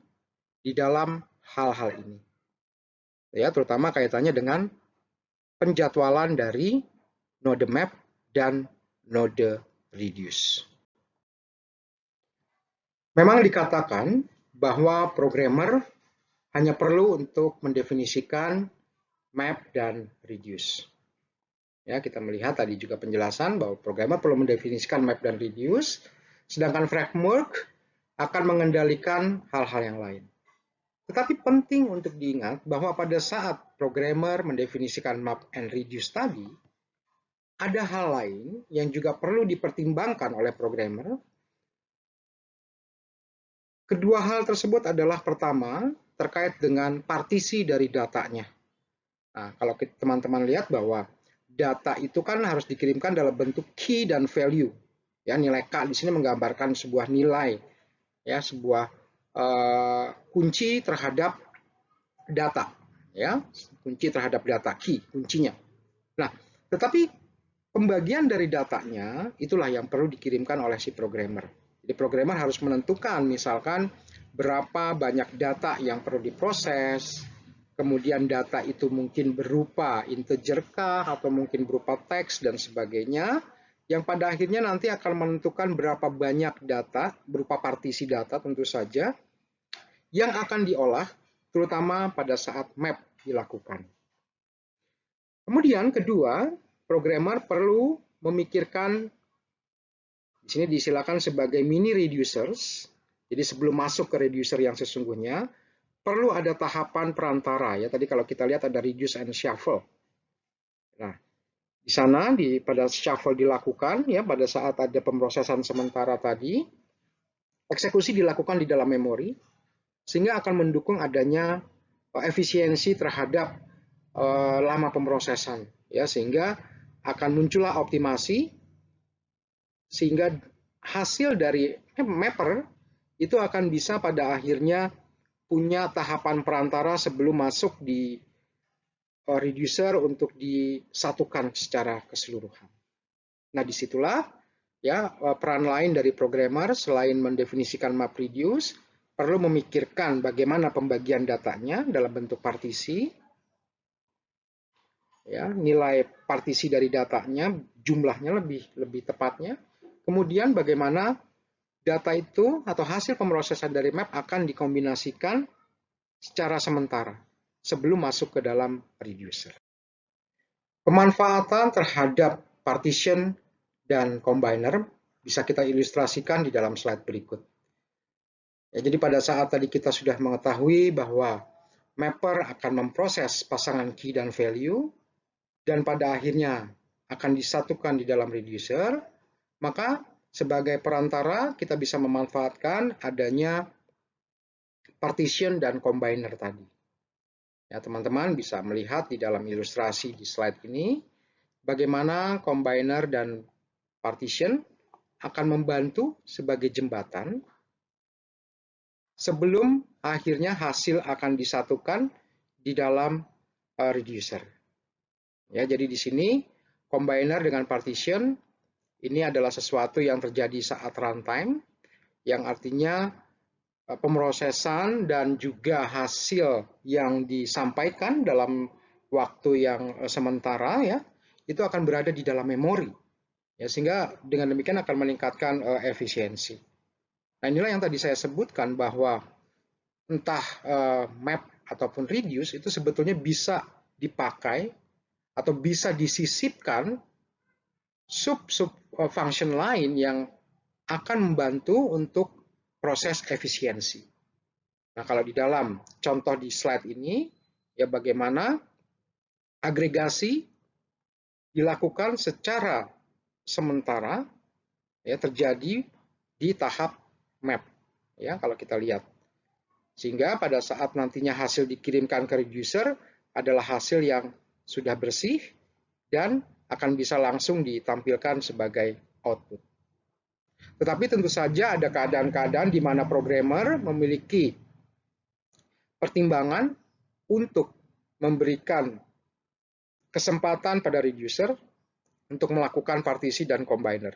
di dalam hal-hal ini. Ya, terutama kaitannya dengan penjadwalan dari node map dan node reduce. Memang dikatakan bahwa programmer hanya perlu untuk mendefinisikan map dan reduce. Ya, kita melihat tadi juga penjelasan bahwa programmer perlu mendefinisikan map dan reduce, sedangkan framework akan mengendalikan hal-hal yang lain. Tetapi penting untuk diingat bahwa pada saat programmer mendefinisikan map and reduce tadi, ada hal lain yang juga perlu dipertimbangkan oleh programmer. Kedua hal tersebut adalah pertama, terkait dengan partisi dari datanya. Nah, kalau teman-teman lihat bahwa data itu kan harus dikirimkan dalam bentuk key dan value. Ya, nilai K di sini menggambarkan sebuah nilai, ya, sebuah kunci terhadap data, ya, kunci terhadap data, key, kuncinya. Nah, tetapi pembagian dari datanya itulah yang perlu dikirimkan oleh si programmer. Jadi programmer harus menentukan misalkan berapa banyak data yang perlu diproses, kemudian data itu mungkin berupa integer kah atau mungkin berupa teks dan sebagainya, yang pada akhirnya nanti akan menentukan berapa banyak data berupa partisi data tentu saja yang akan diolah terutama pada saat map dilakukan. Kemudian kedua, programmer perlu memikirkan, di sini disilakan sebagai mini reducers. Jadi sebelum masuk ke reducer yang sesungguhnya, perlu ada tahapan perantara. Ya, tadi kalau kita lihat ada reduce and shuffle. Nah, di sana pada shuffle dilakukan ya pada saat ada pemrosesan sementara tadi, eksekusi dilakukan di dalam memori sehingga akan mendukung adanya efisiensi terhadap lama pemrosesan ya, sehingga akan muncullah optimasi sehingga hasil dari mapper itu akan bisa pada akhirnya punya tahapan perantara sebelum masuk di reducer untuk disatukan secara keseluruhan. Nah, disitulah ya peran lain dari programmer selain mendefinisikan map reduce perlu memikirkan bagaimana pembagian datanya dalam bentuk partisi, ya, nilai partisi dari datanya, jumlahnya lebih tepatnya. Kemudian bagaimana data itu atau hasil pemrosesan dari map akan dikombinasikan secara sementara sebelum masuk ke dalam reducer. Pemanfaatan terhadap partition dan combiner bisa kita ilustrasikan di dalam slide berikut. Ya, jadi pada saat tadi kita sudah mengetahui bahwa mapper akan memproses pasangan key dan value, dan pada akhirnya akan disatukan di dalam reducer, maka sebagai perantara kita bisa memanfaatkan adanya partition dan combiner tadi. Ya, teman-teman bisa melihat di dalam ilustrasi di slide ini bagaimana combiner dan partition akan membantu sebagai jembatan sebelum akhirnya hasil akan disatukan di dalam reducer. Ya, jadi di sini Combiner dengan partition ini adalah sesuatu yang terjadi saat runtime, yang artinya pemrosesan dan juga hasil yang disampaikan dalam waktu yang sementara ya, itu akan berada di dalam memori. Ya, sehingga dengan demikian akan meningkatkan efisiensi. Nah, inilah yang tadi saya sebutkan bahwa entah map ataupun reduce itu sebetulnya bisa dipakai atau bisa disisipkan sub-sub function lain yang akan membantu untuk proses efisiensi. Nah, kalau di dalam contoh di slide ini, ya bagaimana agregasi dilakukan secara sementara, ya terjadi di tahap map, ya kalau kita lihat. Sehingga pada saat nantinya hasil dikirimkan ke reducer adalah hasil yang sudah bersih dan akan bisa langsung ditampilkan sebagai output. Tetapi tentu saja ada keadaan-keadaan di mana programmer memiliki pertimbangan untuk memberikan kesempatan pada reducer untuk melakukan partisi dan combiner.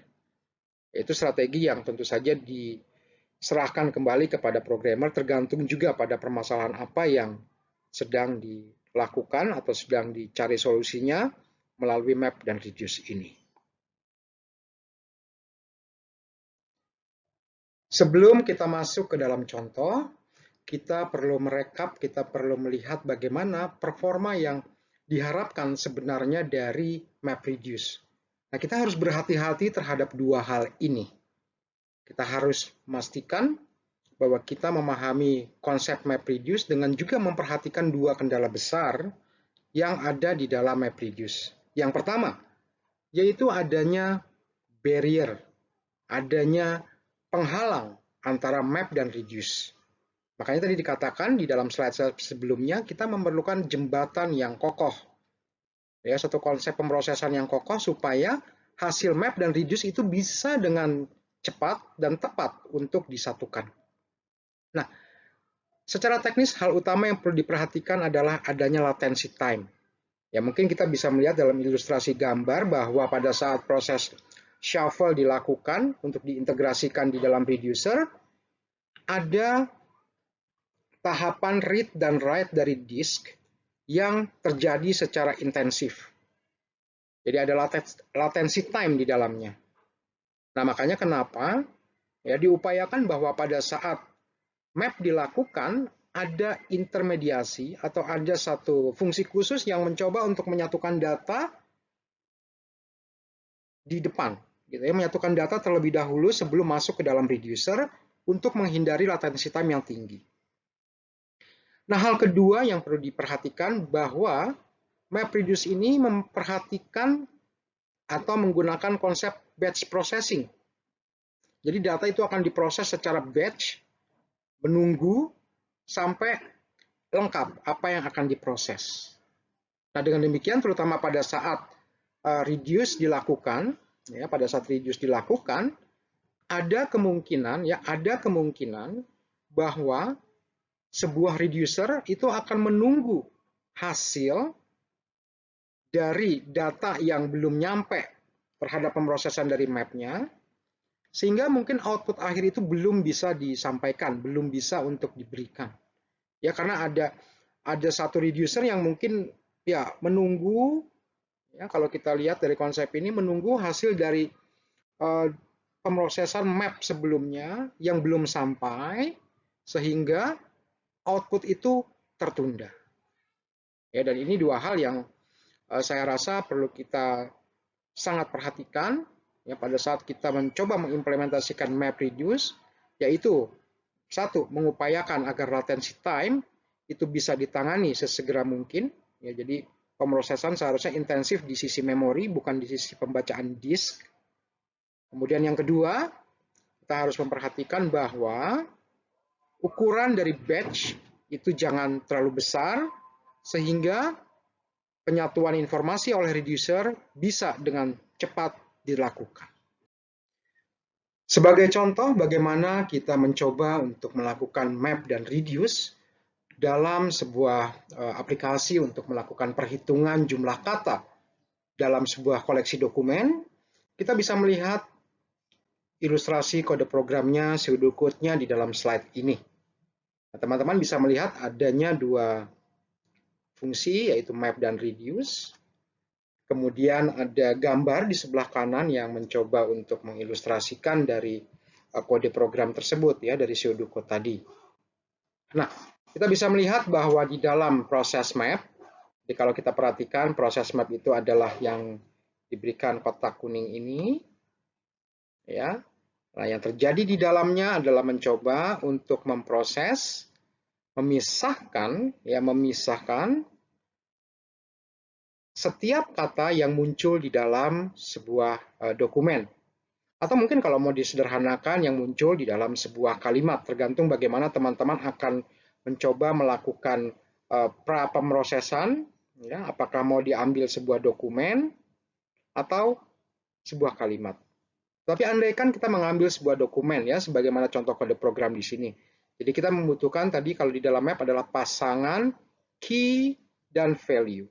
Itu strategi yang tentu saja diserahkan kembali kepada programmer, tergantung juga pada permasalahan apa yang sedang dilakukan atau sedang dicari solusinya melalui map dan reduce ini. Sebelum kita masuk ke dalam contoh, kita perlu merekap, kita perlu melihat bagaimana performa yang diharapkan sebenarnya dari map reduce. Nah, kita harus berhati-hati terhadap dua hal ini. Kita harus memastikan bahwa kita memahami konsep map reduce dengan juga memperhatikan dua kendala besar yang ada di dalam map reduce. Yang pertama, yaitu adanya barrier, adanya penghalang antara map dan reduce. Makanya tadi dikatakan di dalam slide sebelumnya, kita memerlukan jembatan yang kokoh. Ya, satu konsep pemrosesan yang kokoh supaya hasil map dan reduce itu bisa dengan cepat dan tepat untuk disatukan. Nah, secara teknis hal utama yang perlu diperhatikan adalah adanya latency time. Ya, mungkin kita bisa melihat dalam ilustrasi gambar bahwa pada saat proses shuffle dilakukan untuk diintegrasikan di dalam reducer, ada tahapan read dan write dari disk yang terjadi secara intensif. Jadi ada latency time di dalamnya. Nah, makanya kenapa ya diupayakan bahwa pada saat map dilakukan ada intermediasi atau ada satu fungsi khusus yang mencoba untuk menyatukan data di depan, gitu ya, menyatukan data terlebih dahulu sebelum masuk ke dalam reducer untuk menghindari latency time yang tinggi. Nah, hal kedua yang perlu diperhatikan bahwa MapReduce ini memperhatikan atau menggunakan konsep batch processing. Jadi data itu akan diproses secara batch, menunggu sampai lengkap apa yang akan diproses. Nah, dengan demikian terutama pada saat reduce dilakukan, ya pada saat reduce dilakukan, ada kemungkinan bahwa sebuah reducer itu akan menunggu hasil dari data yang belum nyampe terhadap pemrosesan dari mapnya, sehingga mungkin output akhir itu belum bisa disampaikan, belum bisa untuk diberikan. Ya, karena ada satu reducer yang mungkin ya menunggu, ya kalau kita lihat dari konsep ini, menunggu hasil dari pemrosesan map sebelumnya yang belum sampai, sehingga output itu tertunda. Ya, dan ini dua hal yang saya rasa perlu kita sangat perhatikan ya pada saat kita mencoba mengimplementasikan MapReduce, yaitu satu, mengupayakan agar latency time itu bisa ditangani sesegera mungkin. Ya, jadi pemrosesan seharusnya intensif di sisi memori, bukan di sisi pembacaan disk. Kemudian yang kedua, kita harus memperhatikan bahwa ukuran dari batch itu jangan terlalu besar, sehingga penyatuan informasi oleh reducer bisa dengan cepat dilakukan. Sebagai contoh bagaimana kita mencoba untuk melakukan map dan reduce dalam sebuah aplikasi untuk melakukan perhitungan jumlah kata dalam sebuah koleksi dokumen, kita bisa melihat ilustrasi kode programnya, pseudocode-nya di dalam slide ini. Nah, teman-teman bisa melihat adanya dua fungsi, yaitu map dan reduce. Kemudian ada gambar di sebelah kanan yang mencoba untuk mengilustrasikan dari kode program tersebut, ya, dari pseudocode tadi. Nah, kita bisa melihat bahwa di dalam proses map, jadi kalau kita perhatikan proses map itu adalah yang diberikan kotak kuning ini, ya. Nah, yang terjadi di dalamnya adalah mencoba untuk memproses, memisahkan setiap kata yang muncul di dalam sebuah dokumen. Atau mungkin kalau mau disederhanakan, yang muncul di dalam sebuah kalimat, tergantung bagaimana teman-teman akan mencoba melakukan pra-pemrosesan, ya, apakah mau diambil sebuah dokumen atau sebuah kalimat. Tapi andaikan kita mengambil sebuah dokumen, ya, sebagaimana contoh kode program di sini. Jadi kita membutuhkan tadi kalau di dalam map adalah pasangan key dan value.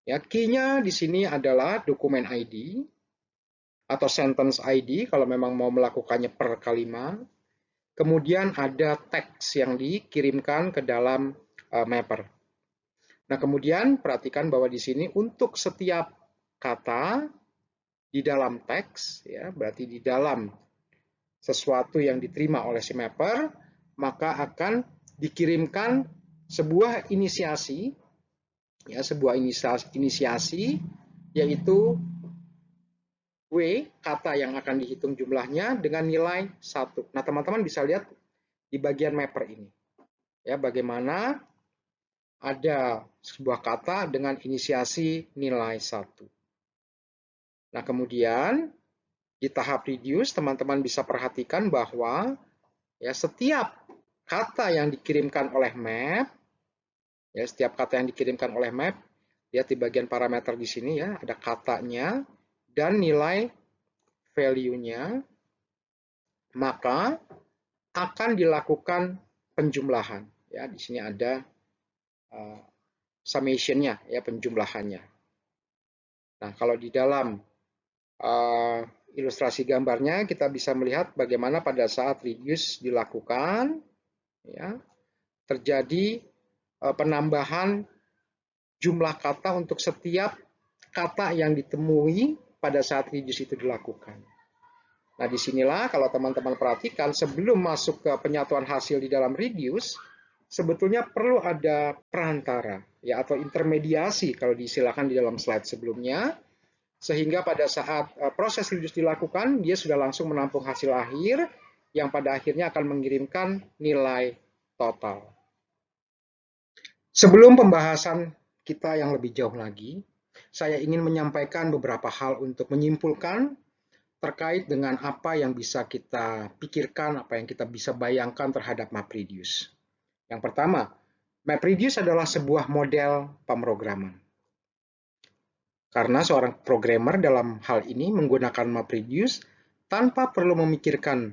Ya, key-nya di sini adalah dokumen ID atau sentence ID kalau memang mau melakukannya per kalimat. Kemudian ada teks yang dikirimkan ke dalam mapper. Nah, kemudian perhatikan bahwa di sini untuk setiap kata di dalam teks, ya, berarti di dalam sesuatu yang diterima oleh si mapper, maka akan dikirimkan sebuah inisiasi, ya, sebuah inisiasi, yaitu W, kata yang akan dihitung jumlahnya dengan nilai 1. Nah, teman-teman bisa lihat di bagian mapper ini, ya, bagaimana ada sebuah kata dengan inisiasi nilai 1. Nah, kemudian di tahap reduce, teman-teman bisa perhatikan bahwa, ya, setiap kata yang dikirimkan oleh map, ya, setiap kata yang dikirimkan oleh map, lihat di bagian parameter di sini, ya, ada katanya dan nilai value-nya, maka akan dilakukan penjumlahan. Ya, di sini ada summation-nya, ya, penjumlahannya. Nah, kalau di dalam ilustrasi gambarnya kita bisa melihat bagaimana pada saat reduce dilakukan, ya, terjadi penambahan jumlah kata untuk setiap kata yang ditemui pada saat reduce itu dilakukan. Nah, disinilah kalau teman-teman perhatikan sebelum masuk ke penyatuan hasil di dalam reduce, sebetulnya perlu ada perantara, ya, atau intermediasi kalau disilakan di dalam slide sebelumnya, sehingga pada saat proses reduce dilakukan, dia sudah langsung menampung hasil akhir yang pada akhirnya akan mengirimkan nilai total. Sebelum pembahasan kita yang lebih jauh lagi, saya ingin menyampaikan beberapa hal untuk menyimpulkan terkait dengan apa yang bisa kita pikirkan, apa yang kita bisa bayangkan terhadap MapReduce. Yang pertama, MapReduce adalah sebuah model pemrograman. Karena seorang programmer dalam hal ini menggunakan MapReduce tanpa perlu memikirkan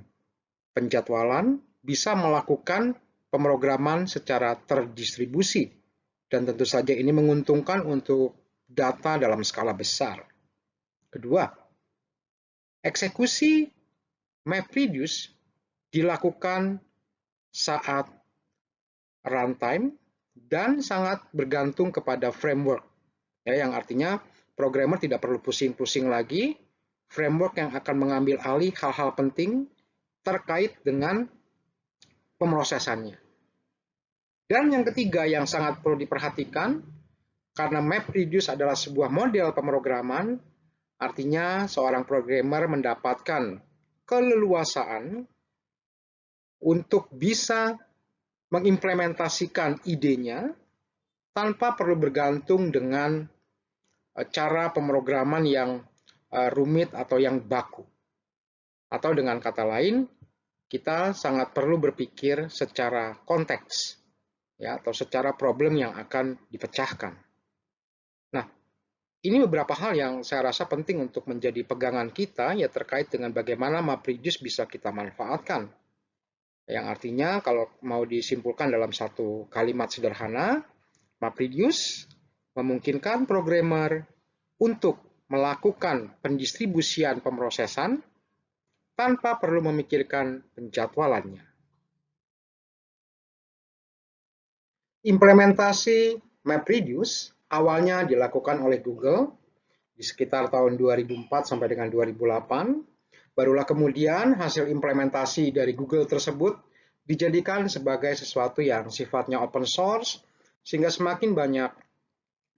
penjadwalan, bisa melakukan pemrograman secara terdistribusi. Dan tentu saja ini menguntungkan untuk data dalam skala besar. Kedua, eksekusi MapReduce dilakukan saat runtime dan sangat bergantung kepada framework, ya, yang artinya programmer tidak perlu pusing-pusing lagi, framework yang akan mengambil alih hal-hal penting terkait dengan pemrosesannya. Dan yang ketiga yang sangat perlu diperhatikan, karena MapReduce adalah sebuah model pemrograman, artinya seorang programmer mendapatkan keleluasaan untuk bisa mengimplementasikan idenya tanpa perlu bergantung dengan cara pemrograman yang rumit atau yang baku. Atau dengan kata lain, kita sangat perlu berpikir secara konteks, ya, atau secara problem yang akan dipecahkan. Nah, ini beberapa hal yang saya rasa penting untuk menjadi pegangan kita, ya, terkait dengan bagaimana MapReduce bisa kita manfaatkan. Yang artinya kalau mau disimpulkan dalam satu kalimat sederhana, MapReduce memungkinkan programmer untuk melakukan pendistribusian pemrosesan tanpa perlu memikirkan penjadwalannya. Implementasi MapReduce awalnya dilakukan oleh Google di sekitar tahun 2004 sampai dengan 2008. Barulah kemudian hasil implementasi dari Google tersebut dijadikan sebagai sesuatu yang sifatnya open source, sehingga semakin banyak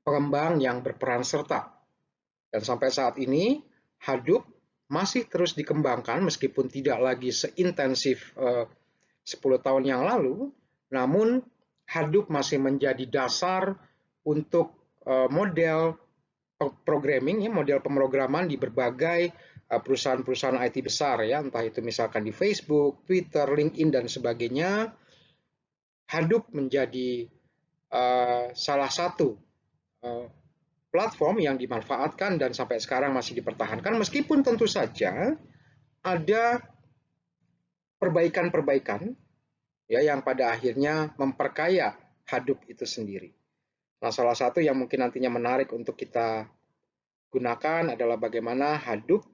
pengembang yang berperan serta. Dan sampai saat ini, Hadoop masih terus dikembangkan meskipun tidak lagi seintensif 10 tahun yang lalu, namun Hadoop masih menjadi dasar untuk model programming, model pemrograman di berbagai perusahaan-perusahaan IT besar, ya, entah itu misalkan di Facebook, Twitter, LinkedIn, dan sebagainya. Hadoop menjadi salah satu platform yang dimanfaatkan dan sampai sekarang masih dipertahankan, meskipun tentu saja ada perbaikan-perbaikan ya yang pada akhirnya memperkaya Hadoop itu sendiri. Nah, salah satu yang mungkin nantinya menarik untuk kita gunakan adalah bagaimana Hadoop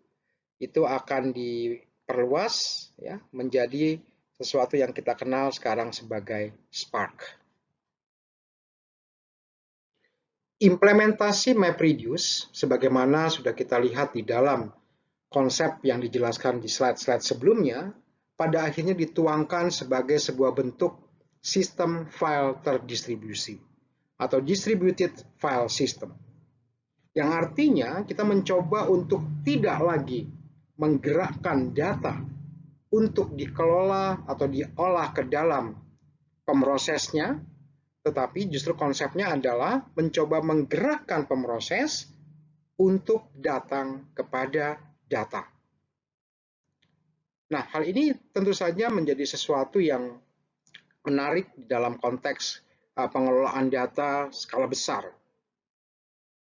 itu akan diperluas ya menjadi sesuatu yang kita kenal sekarang sebagai Spark. Implementasi MapReduce sebagaimana sudah kita lihat di dalam konsep yang dijelaskan di slide-slide sebelumnya, pada akhirnya dituangkan sebagai sebuah bentuk sistem file terdistribusi atau distributed file system. Yang artinya kita mencoba untuk tidak lagi menggerakkan data untuk dikelola atau diolah ke dalam pemrosesnya, tetapi justru konsepnya adalah mencoba menggerakkan pemroses untuk datang kepada data. Nah, hal ini tentu saja menjadi sesuatu yang menarik dalam konteks pengelolaan data skala besar.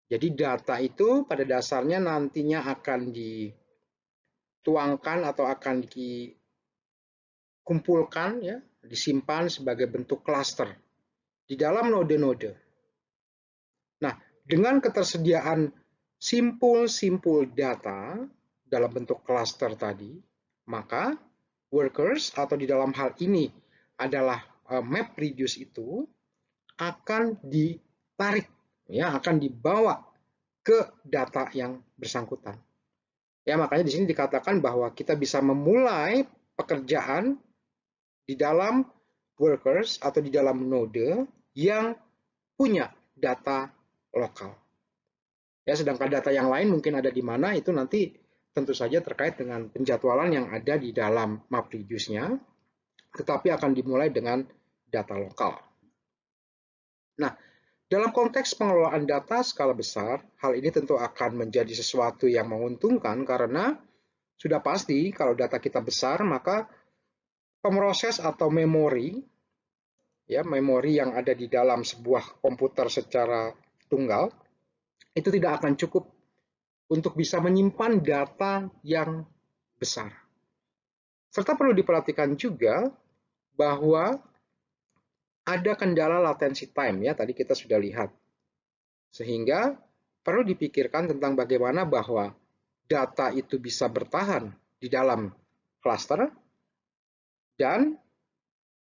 Jadi data itu pada dasarnya nantinya akan dituangkan atau akan dikumpulkan, ya, disimpan sebagai bentuk klaster di dalam node-node. Nah, dengan ketersediaan simpul-simpul data dalam bentuk klaster tadi, maka workers atau di dalam hal ini adalah MapReduce itu akan ditarik, ya, akan dibawa ke data yang bersangkutan. Ya, makanya di sini dikatakan bahwa kita bisa memulai pekerjaan di dalam workers atau di dalam node yang punya data lokal. Ya, sedangkan data yang lain mungkin ada di mana itu nanti tentu saja terkait dengan penjadwalan yang ada di dalam MapReduce-nya, tetapi akan dimulai dengan data lokal. Nah, dalam konteks pengelolaan data skala besar, hal ini tentu akan menjadi sesuatu yang menguntungkan karena sudah pasti kalau data kita besar, maka pemroses atau memori, ya, memori yang ada di dalam sebuah komputer secara tunggal, itu tidak akan cukup untuk bisa menyimpan data yang besar. Serta perlu diperhatikan juga bahwa ada kendala latency time, ya, tadi kita sudah lihat. Sehingga perlu dipikirkan tentang bagaimana bahwa data itu bisa bertahan di dalam cluster, dan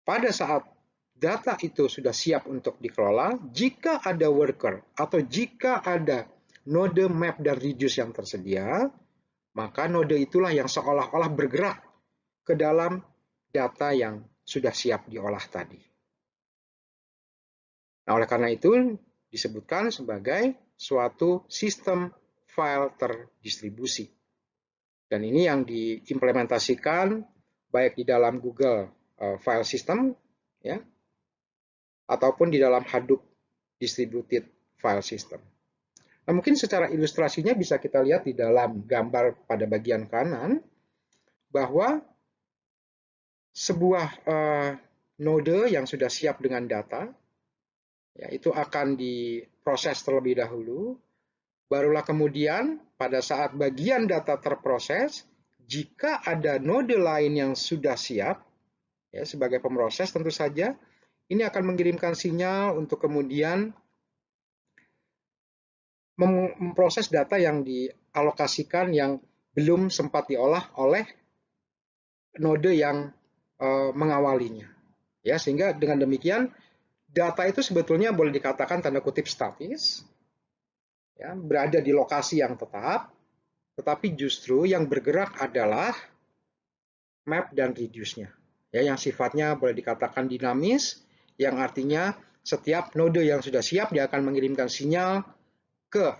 pada saat data itu sudah siap untuk dikelola, jika ada worker atau jika ada node map dan reduce yang tersedia, maka node itulah yang seolah-olah bergerak ke dalam data yang sudah siap diolah tadi. Nah, oleh karena itu disebutkan sebagai suatu sistem file terdistribusi. Dan ini yang diimplementasikan baik di dalam Google File System, ya, ataupun di dalam Hadoop Distributed File System. Nah, mungkin secara ilustrasinya bisa kita lihat di dalam gambar pada bagian kanan bahwa sebuah node yang sudah siap dengan data, ya, itu akan diproses terlebih dahulu, barulah kemudian pada saat bagian data terproses, jika ada node lain yang sudah siap, ya, sebagai pemroses tentu saja, ini akan mengirimkan sinyal untuk kemudian memproses data yang dialokasikan yang belum sempat diolah oleh node yang mengawalinya. Ya, sehingga dengan demikian data itu sebetulnya boleh dikatakan tanda kutip statis, ya, berada di lokasi yang tetap, tetapi justru yang bergerak adalah map dan reduce-nya. Ya, yang sifatnya boleh dikatakan dinamis, yang artinya setiap node yang sudah siap dia akan mengirimkan sinyal ke,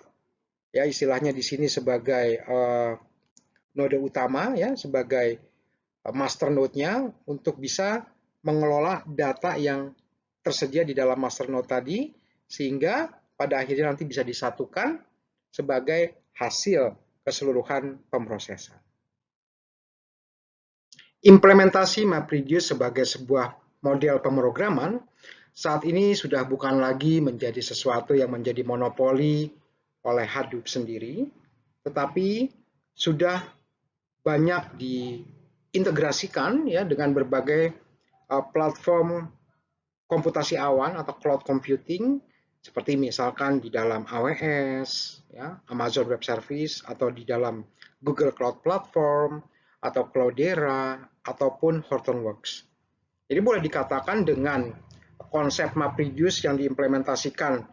ya, istilahnya di sini sebagai node utama, ya, sebagai master node-nya untuk bisa mengelola data yang tersedia di dalam master node tadi, sehingga pada akhirnya nanti bisa disatukan sebagai hasil keseluruhan pemrosesan. Implementasi MapReduce sebagai sebuah model pemrograman saat ini sudah bukan lagi menjadi sesuatu yang menjadi monopoli oleh Hadoop sendiri, tetapi sudah banyak diintegrasikan, ya, dengan berbagai platform komputasi awan atau cloud computing, seperti misalkan di dalam AWS, ya, Amazon Web Service, atau di dalam Google Cloud Platform, atau Cloudera, ataupun Hortonworks. Jadi boleh dikatakan dengan konsep MapReduce yang diimplementasikan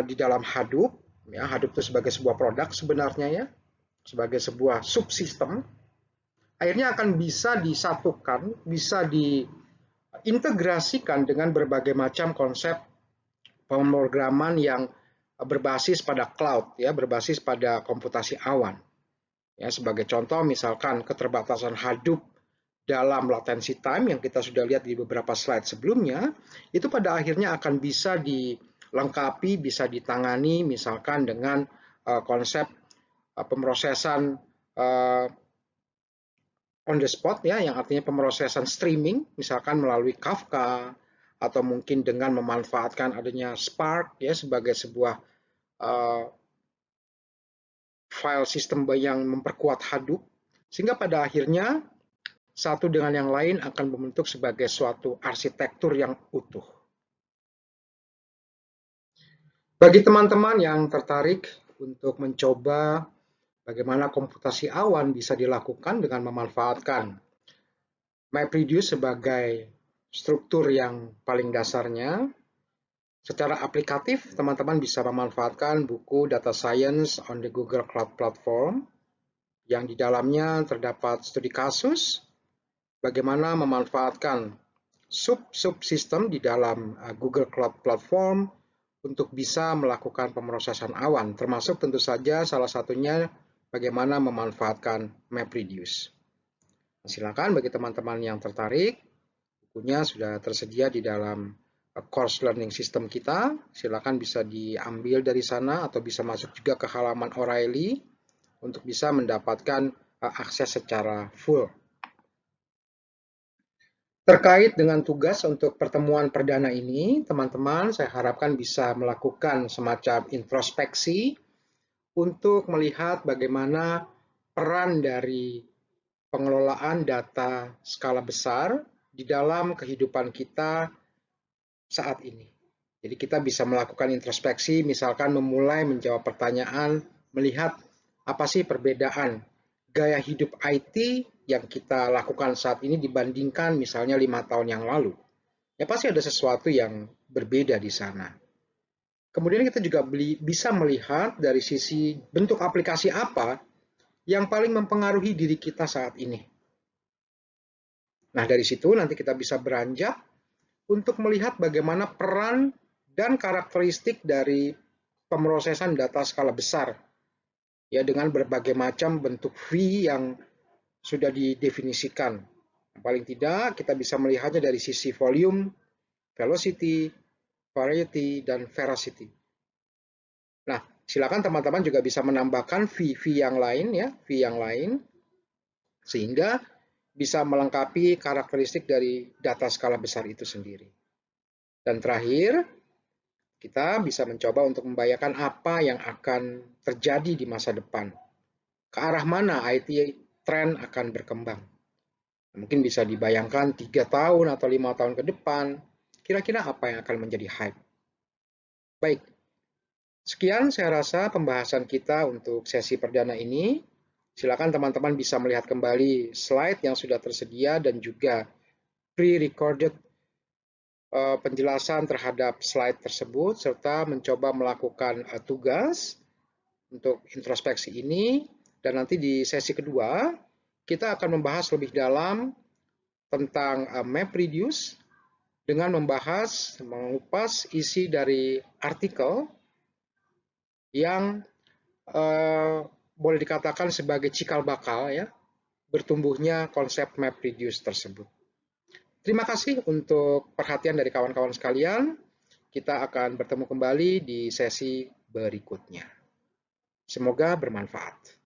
di dalam Hadoop, ya, Hadoop itu sebagai sebuah produk sebenarnya, ya, sebagai sebuah subsistem, akhirnya akan bisa disatukan, bisa diintegrasikan dengan berbagai macam konsep pemrograman yang berbasis pada cloud, ya, berbasis pada komputasi awan. Ya, sebagai contoh misalkan keterbatasan Hadoop dalam latency time yang kita sudah lihat di beberapa slide sebelumnya, itu pada akhirnya akan bisa dilengkapi, bisa ditangani misalkan dengan konsep pemrosesan on the spot, ya, yang artinya pemrosesan streaming, misalkan melalui Kafka, atau mungkin dengan memanfaatkan adanya Spark, ya, sebagai sebuah file system yang memperkuat Hadoop, sehingga pada akhirnya satu dengan yang lain akan membentuk sebagai suatu arsitektur yang utuh. Bagi teman-teman yang tertarik untuk mencoba bagaimana komputasi awan bisa dilakukan dengan memanfaatkan MapReduce sebagai struktur yang paling dasarnya, secara aplikatif teman-teman bisa memanfaatkan buku Data Science on the Google Cloud Platform, yang di dalamnya terdapat studi kasus bagaimana memanfaatkan subsistem di dalam Google Cloud Platform untuk bisa melakukan pemrosesan awan, termasuk tentu saja salah satunya bagaimana memanfaatkan MapReduce. Silakan bagi teman-teman yang tertarik, bukunya sudah tersedia di dalam course learning system kita. Silakan bisa diambil dari sana atau bisa masuk juga ke halaman O'Reilly untuk bisa mendapatkan akses secara full. Terkait dengan tugas untuk pertemuan perdana ini, teman-teman saya harapkan bisa melakukan semacam introspeksi untuk melihat bagaimana peran dari pengelolaan data skala besar di dalam kehidupan kita saat ini. Jadi kita bisa melakukan introspeksi, misalkan memulai menjawab pertanyaan, melihat apa sih perbedaan gaya hidup IT yang kita lakukan saat ini dibandingkan misalnya 5 tahun yang lalu. Ya pasti ada sesuatu yang berbeda di sana. Kemudian kita juga bisa melihat dari sisi bentuk aplikasi apa yang paling mempengaruhi diri kita saat ini. Nah, dari situ nanti kita bisa beranjak untuk melihat bagaimana peran dan karakteristik dari pemrosesan data skala besar, ya, dengan berbagai macam bentuk V yang sudah didefinisikan. Paling tidak kita bisa melihatnya dari sisi volume, velocity, variety, dan veracity. Nah, silakan teman-teman juga bisa menambahkan V yang lain, ya, V yang lain, sehingga bisa melengkapi karakteristik dari data skala besar itu sendiri. Dan terakhir, kita bisa mencoba untuk membayangkan apa yang akan terjadi di masa depan. Ke arah mana IT trend akan berkembang. Mungkin bisa dibayangkan 3 tahun atau 5 tahun ke depan, kira-kira apa yang akan menjadi hype. Baik, Sekian saya rasa pembahasan kita untuk sesi perdana ini. Silakan teman-teman bisa melihat kembali slide yang sudah tersedia dan juga pre-recorded penjelasan terhadap slide tersebut serta mencoba melakukan tugas untuk introspeksi ini. Dan nanti di sesi kedua kita akan membahas lebih dalam tentang MapReduce dengan membahas, mengupas isi dari artikel yang boleh dikatakan sebagai cikal bakal ya bertumbuhnya konsep MapReduce tersebut. Terima kasih untuk perhatian dari kawan-kawan sekalian. Kita akan bertemu kembali di sesi berikutnya. Semoga bermanfaat.